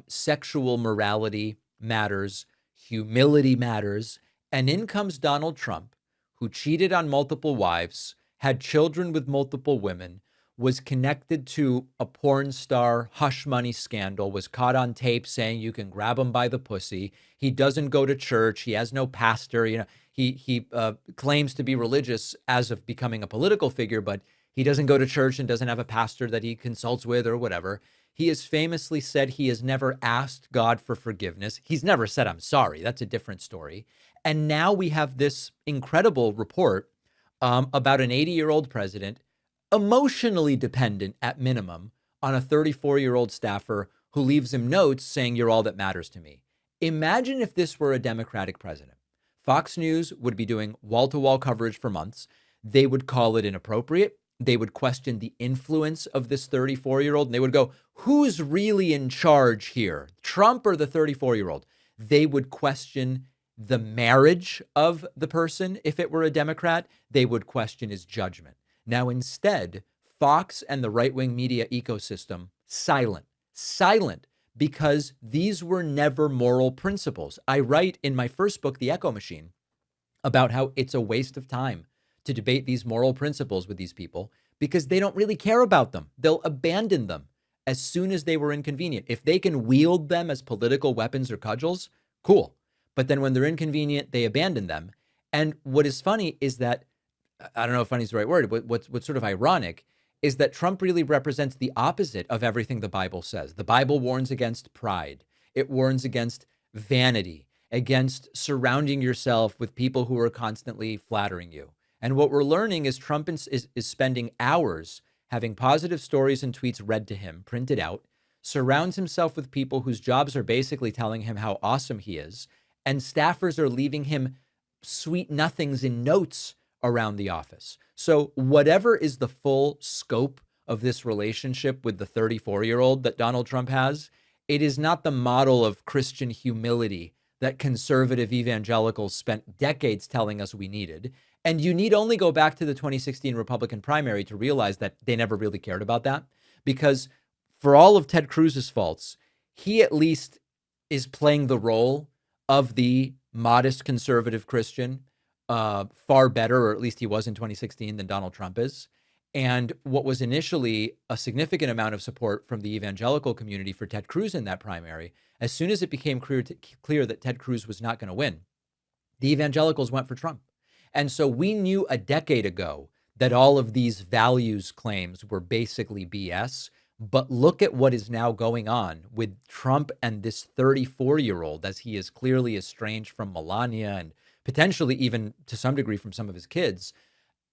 [SPEAKER 1] sexual morality matters, humility matters. And in comes Donald Trump, who cheated on multiple wives, had children with multiple women, was connected to a porn star hush money scandal, was caught on tape saying you can grab him by the pussy. He doesn't go to church. He has no pastor. He claims to be religious as of becoming a political figure, but he doesn't go to church and doesn't have a pastor that he consults with or whatever. He has famously said he has never asked God for forgiveness. He's never said, "I'm sorry." That's a different story. And now we have this incredible report about an 80-year-old president, emotionally dependent at minimum on a 34-year-old staffer who leaves him notes saying, "You're all that matters to me." Imagine if this were a Democratic president. Fox News would be doing wall-to-wall coverage for months. They would call it inappropriate. They would question the influence of this 34-year-old. And they would go, who's really in charge here, Trump or the 34-year-old? They would question the marriage of the person. If it were a Democrat, they would question his judgment. Now, instead, Fox and the right-wing media ecosystem, silent, because these were never moral principles. I write in my first book, The Echo Machine, about how it's a waste of time to debate these moral principles with these people because they don't really care about them. They'll abandon them as soon as they were inconvenient. If they can wield them as political weapons or cudgels, cool. But then when they're inconvenient, they abandon them. And what is funny is that, I don't know if funny is the right word, but what's sort of ironic is that Trump really represents the opposite of everything the Bible says. The Bible warns against pride. It warns against vanity, against surrounding yourself with people who are constantly flattering you. And what we're learning is Trump is spending hours having positive stories and tweets read to him, printed out, surrounds himself with people whose jobs are basically telling him how awesome he is, and staffers are leaving him sweet nothings in notes around the office. So whatever is the full scope of this relationship with the 34-year-old that Donald Trump has, it is not the model of Christian humility that conservative evangelicals spent decades telling us we needed. And you need only go back to the 2016 Republican primary to realize that they never really cared about that, because for all of Ted Cruz's faults, he at least is playing the role of the modest conservative Christian far better, or at least he was in 2016, than Donald Trump is. And what was initially a significant amount of support from the evangelical community for Ted Cruz in that primary, as soon as it became clear that Ted Cruz was not going to win, the evangelicals went for Trump. And so we knew a decade ago that all of these values claims were basically BS. But look at what is now going on with Trump and this 34-year-old, as he is clearly estranged from Melania and potentially even to some degree from some of his kids.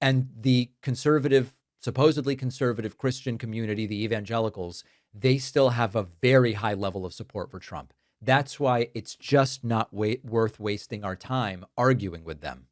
[SPEAKER 1] And the conservative, supposedly conservative Christian community, the evangelicals, they still have a very high level of support for Trump. That's why it's just not worth wasting our time arguing with them.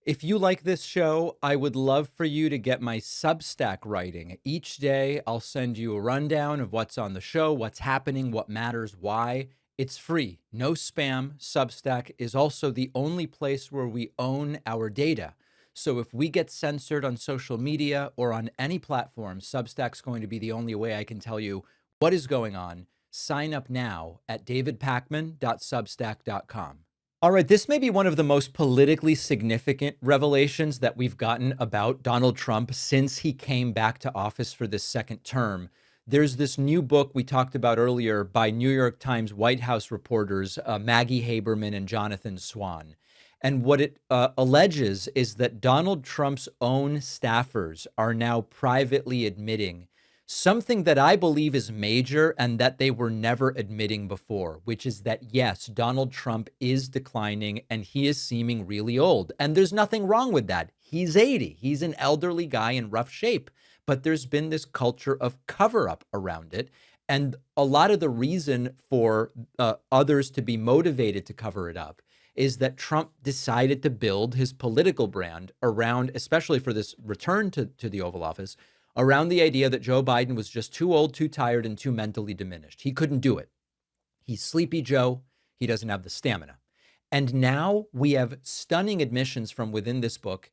[SPEAKER 1] If you like this show, I would love for you to get my Substack writing. Each day, I'll send you a rundown of what's on the show, what's happening, what matters, why. It's free, no spam. Substack is also the only place where we own our data. So if we get censored on social media or on any platform, Substack's going to be the only way I can tell you what is going on. Sign up now at davidpakman.substack.com. All right, this may be one of the most politically significant revelations that we've gotten about Donald Trump since he came back to office for this second term. There's this new book we talked about earlier by New York Times White House reporters Maggie Haberman and Jonathan Swan. And what it alleges is that Donald Trump's own staffers are now privately admitting something that I believe is major and that they were never admitting before, which is that, yes, Donald Trump is declining and he is seeming really old. And there's nothing wrong with that. He's 80. He's an elderly guy in rough shape. But there's been this culture of cover up around it. And a lot of the reason for others to be motivated to cover it up is that Trump decided to build his political brand around, especially for this return to the Oval Office, around the idea that Joe Biden was just too old, too tired, and too mentally diminished. He couldn't do it. He's sleepy Joe. He doesn't have the stamina. And now we have stunning admissions from within this book,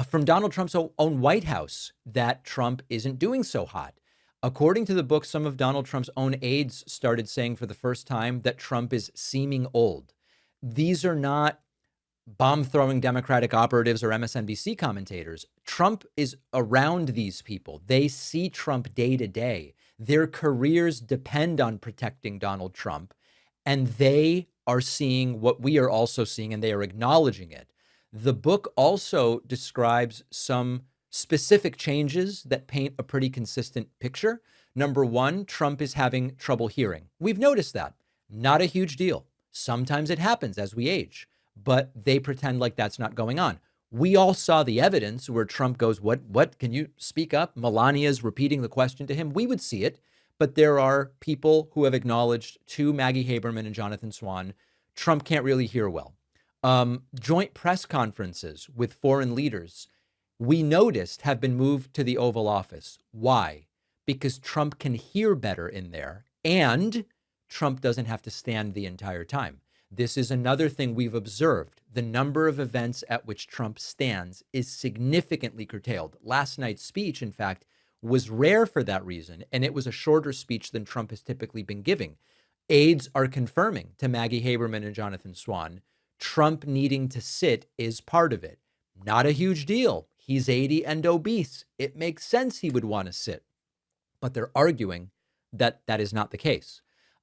[SPEAKER 1] from Donald Trump's own White House, that Trump isn't doing so hot. According to the book, some of Donald Trump's own aides started saying for the first time that Trump is seeming old. These are not bomb-throwing Democratic operatives or MSNBC commentators. Trump is around these people. They see Trump day to day. Their careers depend on protecting Donald Trump, and they are seeing what we are also seeing, and they are acknowledging it. The book also describes some specific changes that paint a pretty consistent picture. Number one, Trump is having trouble hearing. We've noticed that. Not a huge deal. Sometimes it happens as we age, but they pretend like that's not going on. We all saw the evidence where Trump goes, what, can you speak up? Melania's repeating the question to him. We would see it, but there are people who have acknowledged to Maggie Haberman and Jonathan Swan, Trump can't really hear well. Joint press conferences with foreign leaders, we noticed, have been moved to the Oval Office. Why? Because Trump can hear better in there, and Trump doesn't have to stand the entire time. This is another thing we've observed. The number of events at which Trump stands is significantly curtailed. Last night's speech, in fact, was rare for that reason, and it was a shorter speech than Trump has typically been giving. Aides are confirming to Maggie Haberman and Jonathan Swan, Trump needing to sit is part of it. Not a huge deal. He's 80 and obese. It makes sense he would want to sit. But they're arguing that that is not the case.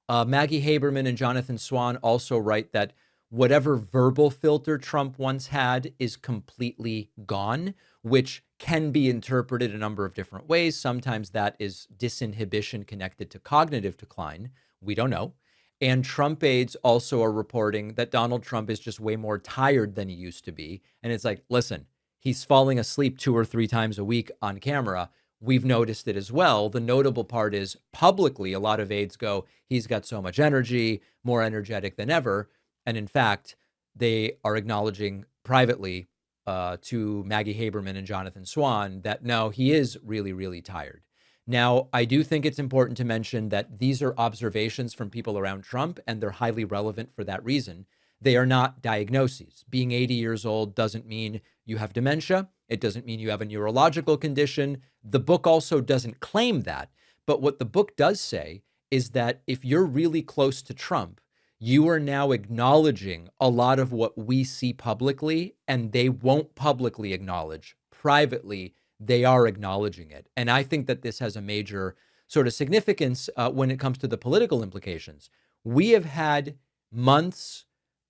[SPEAKER 1] Maggie Haberman and Jonathan Swan also write that whatever verbal filter Trump once had is completely gone, which can be interpreted a number of different ways. Sometimes that is disinhibition connected to cognitive decline. We don't know. And Trump aides also are reporting that Donald Trump is just way more tired than he used to be. And it's like, listen, he's falling asleep 2 or 3 times a week on camera. We've noticed it as well. The notable part is publicly, a lot of aides go, he's got so much energy, more energetic than ever. And in fact, they are acknowledging privately to Maggie Haberman and Jonathan Swan that no, he is really, really tired. Now, I do think it's important to mention that these are observations from people around Trump, and they're highly relevant for that reason. They are not diagnoses. Being 80 years old doesn't mean you have dementia. It doesn't mean you have a neurological condition. The book also doesn't claim that. But what the book does say is that if you're really close to Trump, you are now acknowledging a lot of what we see publicly, and they won't publicly acknowledge. Privately, they are acknowledging it. And I think that this has a major sort of significance when it comes to the political implications. We have had months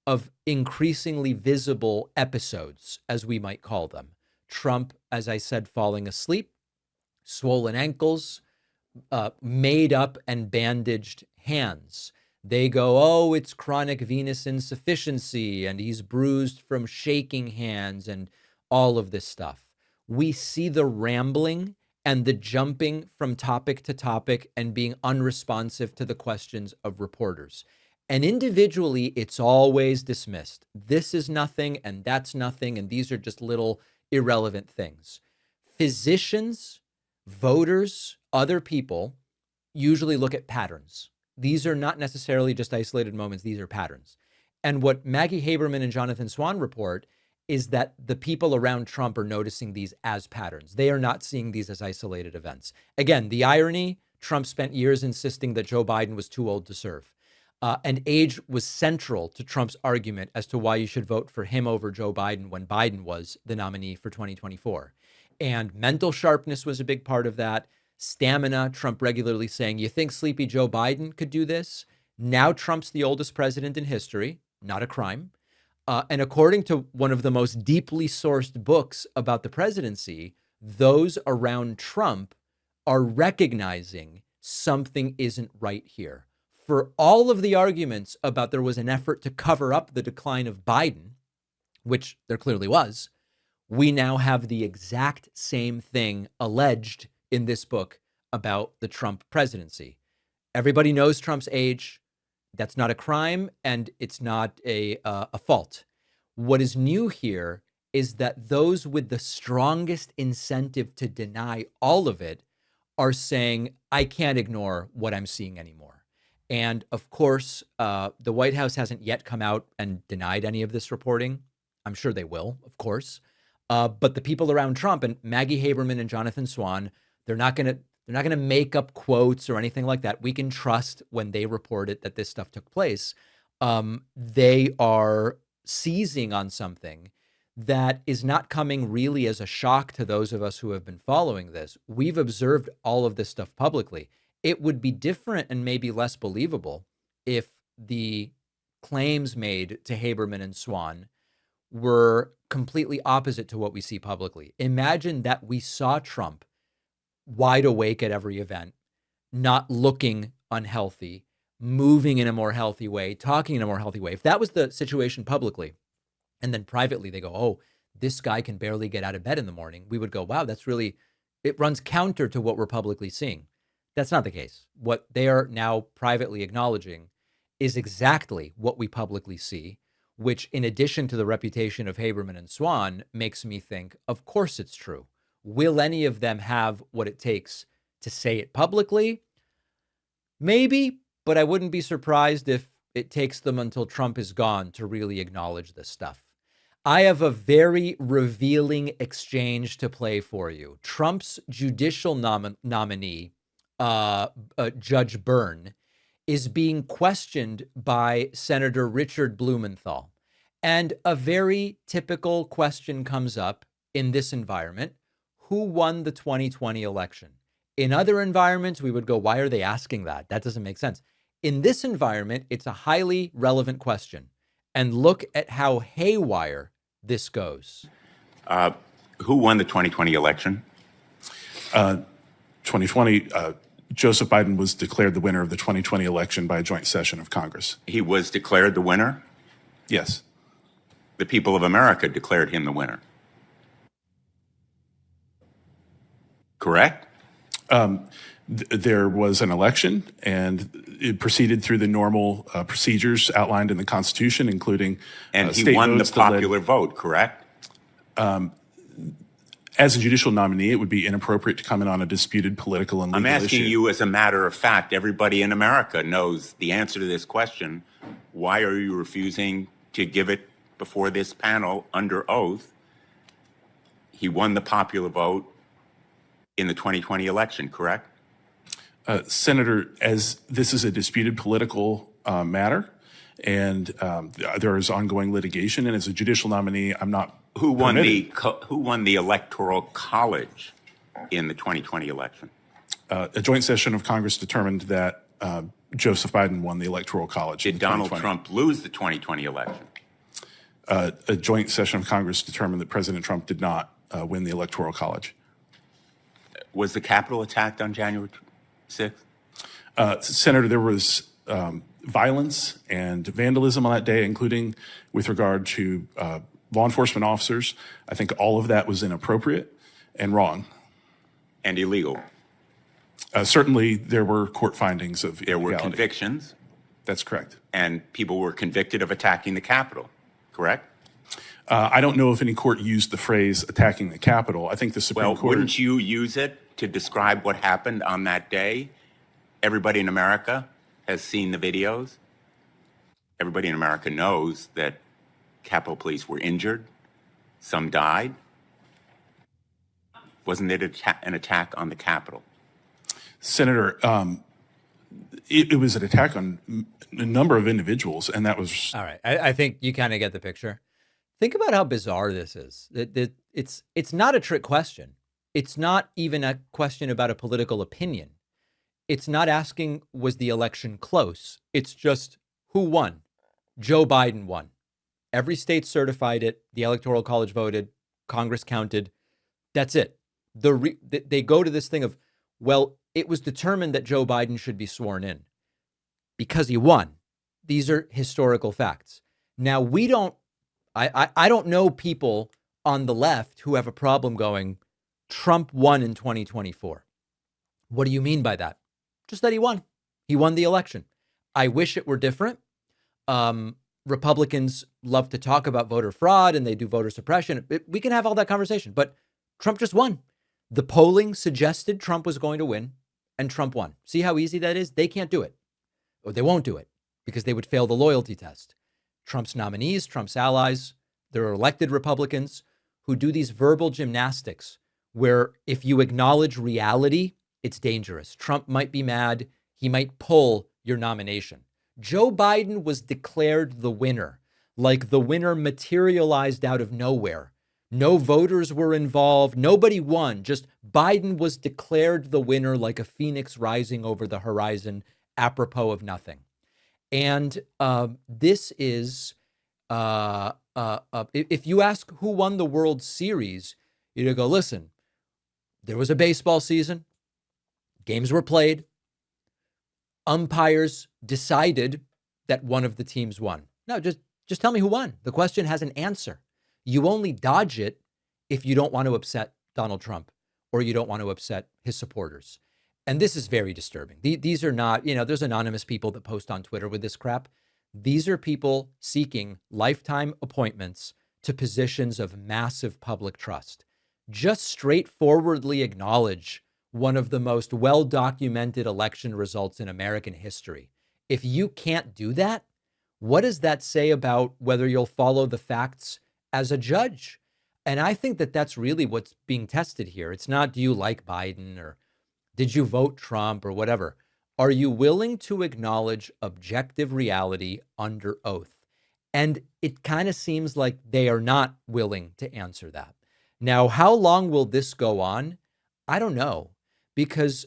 [SPEAKER 1] of increasingly visible episodes, as we might call them. Trump, as I said, falling asleep, swollen ankles, made up and bandaged hands. They go, oh, it's chronic venous insufficiency, and he's bruised from shaking hands and all of this stuff. We see the rambling and the jumping from topic to topic and being unresponsive to the questions of reporters. And individually, it's always dismissed. This is nothing, and that's nothing, and these are just little irrelevant things. Physicians, voters, other people usually look at patterns. These are not necessarily just isolated moments. These are patterns. And what Maggie Haberman and Jonathan Swan report is that the people around Trump are noticing these as patterns. They are not seeing these as isolated events. Again, the irony, Trump spent years insisting that Joe Biden was too old to serve. And age was central to Trump's argument as to why you should vote for him over Joe Biden when Biden was the nominee for 2024. And mental sharpness was a big part of that. Stamina, Trump regularly saying, you think sleepy Joe Biden could do this? Now Trump's the oldest president in history, not a crime. And according to one of the most deeply sourced books about the presidency, those around Trump are recognizing something isn't right here. For all of the arguments about there was an effort to cover up the decline of Biden, which there clearly was, we now have the exact same thing alleged in this book about the Trump presidency. Everybody knows Trump's age. That's not a crime, and it's not a fault. What is new here is that those with the strongest incentive to deny all of it are saying, I can't ignore what I'm seeing anymore. And of course, the White House hasn't yet come out and denied any of this reporting. I'm sure they will, of course. But the people around Trump and Maggie Haberman and Jonathan Swan, they're not going to make up quotes or anything like that. We can trust when they report it that this stuff took place. They are seizing on something that is not coming really as a shock to those of us who have been following this. We've observed all of this stuff publicly. It would be different and maybe less believable if the claims made to Haberman and Swan were completely opposite to what we see publicly. Imagine that we saw Trump wide awake at every event, not looking unhealthy, moving in a more healthy way, talking in a more healthy way. If that was the situation publicly, and then privately they go, oh, this guy can barely get out of bed in the morning, we would go, wow, it runs counter to what we're publicly seeing. That's not the case. What they are now privately acknowledging is exactly what we publicly see, which in addition to the reputation of Haberman and Swan makes me think, of course it's true. Will any of them have what it takes to say it publicly? Maybe, but I wouldn't be surprised if it takes them until Trump is gone to really acknowledge this stuff. I have a very revealing exchange to play for you. Trump's judicial nominee, Judge Byrne, is being questioned by Senator Richard Blumenthal. And a very typical question comes up in this environment. Who won the 2020 election? In other environments, we would go, why are they asking that? That doesn't make sense. In this environment, it's a highly relevant question. And look at how haywire this goes.
[SPEAKER 9] Who won the 2020 election?
[SPEAKER 11] 2020, Joseph Biden was declared the winner of the 2020 election by a joint session of Congress.
[SPEAKER 9] He was declared the winner?
[SPEAKER 11] Yes.
[SPEAKER 9] The people of America declared him the winner. Correct?
[SPEAKER 11] There was an election, and it proceeded through the normal procedures outlined in the Constitution, including
[SPEAKER 9] and he
[SPEAKER 11] state
[SPEAKER 9] won the
[SPEAKER 11] votes
[SPEAKER 9] popular vote, correct?
[SPEAKER 11] As a judicial nominee, it would be inappropriate to comment on a disputed political and legal issue.
[SPEAKER 9] I'm asking you as a matter of fact. Everybody in America knows the answer to this question. Why are you refusing to give it before this panel under oath? He won the popular vote in the 2020 election, correct?
[SPEAKER 11] Senator, as this is a disputed political matter, and there is ongoing litigation, and as a judicial nominee, I'm not
[SPEAKER 9] Who won the Electoral College in the 2020 election?
[SPEAKER 11] A joint session of Congress determined that Joseph Biden won the Electoral College.
[SPEAKER 9] Did Donald Trump lose the 2020 election?
[SPEAKER 11] A joint session of Congress determined that President Trump did not win the Electoral College.
[SPEAKER 9] Was the Capitol attacked on January 6th?
[SPEAKER 11] Senator, there was violence and vandalism on that day, including with regard to law enforcement officers. I think all of that was inappropriate and wrong.
[SPEAKER 9] And illegal?
[SPEAKER 11] Certainly, there were court findings of
[SPEAKER 9] There were convictions?
[SPEAKER 11] That's correct.
[SPEAKER 9] And people were convicted of attacking the Capitol, correct?
[SPEAKER 11] I don't know if any court used the phrase attacking the Capitol. I think the Supreme
[SPEAKER 9] Well,
[SPEAKER 11] Court...
[SPEAKER 9] wouldn't you use it to describe what happened on that day? Everybody in America has seen the videos. Everybody in America knows that Capitol Police were injured. Some died. Wasn't it an attack on the Capitol?
[SPEAKER 11] Senator, it was an attack on a number of individuals, and that was...
[SPEAKER 1] All right. I think you kind of get the picture. Think about how bizarre this is. It's not a trick question. It's not even a question about a political opinion. It's not asking, was the election close? It's just, who won? Joe Biden won. Every state certified it. The Electoral College voted. Congress counted. That's it. They go to this thing of, well, it was determined that Joe Biden should be sworn in because he won. These are historical facts. Now, I don't know people on the left who have a problem going, Trump won in 2024. What do you mean by that? Just that he won. He won the election. I wish it were different. Republicans love to talk about voter fraud and they do voter suppression. We can have all that conversation, but Trump just won. The polling suggested Trump was going to win and Trump won. See how easy that is? They can't do it, or they won't do it because they would fail the loyalty test. Trump's nominees, Trump's allies, there are elected Republicans who do these verbal gymnastics where if you acknowledge reality, it's dangerous. Trump might be mad. He might pull your nomination. Joe Biden was declared the winner, like the winner materialized out of nowhere. No voters were involved. Nobody won. Just Biden was declared the winner like a phoenix rising over the horizon, apropos of nothing. And this is, if you ask who won the World Series, you go, listen, there was a baseball season. Games were played. Umpires decided that one of the teams won. No, just tell me who won. The question has an answer. You only dodge it if you don't want to upset Donald Trump or you don't want to upset his supporters. And this is very disturbing. These are not, there's anonymous people that post on Twitter with this crap. These are people seeking lifetime appointments to positions of massive public trust. Just straightforwardly acknowledge one of the most well-documented election results in American history. If you can't do that, what does that say about whether you'll follow the facts as a judge? And I think that that's really what's being tested here. It's not, do you like Biden or did you vote Trump or whatever? Are you willing to acknowledge objective reality under oath? And it kind of seems like they are not willing to answer that. Now, how long will this go on? I don't know, because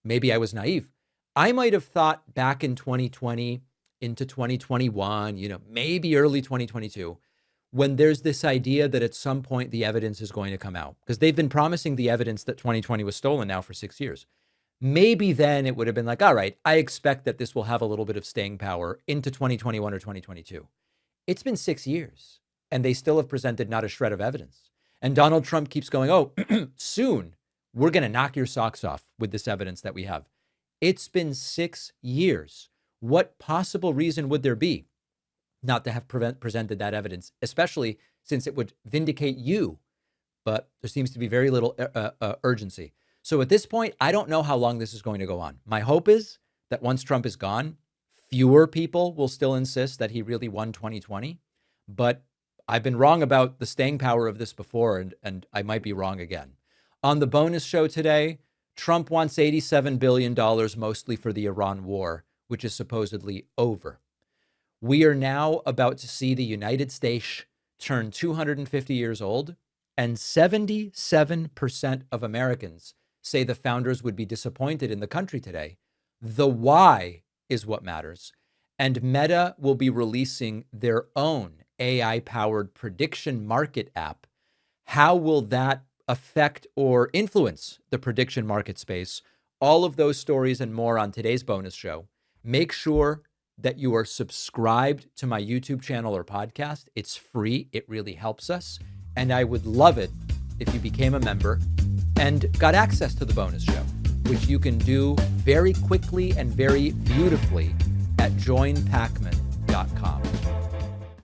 [SPEAKER 1] maybe I was naive. I might have thought back in 2020 into 2021, maybe early 2022, when there's this idea that at some point the evidence is going to come out, because they've been promising the evidence that 2020 was stolen now for 6 years. Maybe then it would have been like, all right, I expect that this will have a little bit of staying power into 2021 or 2022. It's been 6 years and they still have presented not a shred of evidence. And Donald Trump keeps going, oh, soon we're going to knock your socks off with this evidence that we have. It's been 6 years. What possible reason would there be not to have presented that evidence, especially since it would vindicate you? But there seems to be very little urgency. So at this point, I don't know how long this is going to go on. My hope is that once Trump is gone, fewer people will still insist that he really won 2020. But I've been wrong about the staying power of this before, and I might be wrong again. On the bonus show today, Trump wants $87 billion, mostly for the Iran war, which is supposedly over. We are now about to see the United States turn 250 years old, and 77% of Americans say the founders would be disappointed in the country today. The why is what matters. And Meta will be releasing their own AI-powered prediction market app. How will that affect or influence the prediction market space? All of those stories and more on today's bonus show. Make sure that you are subscribed to my YouTube channel or podcast. It's free. It really helps us. And I would love it if you became a member and got access to the bonus show, which you can do very quickly and very beautifully at joinpakman.com.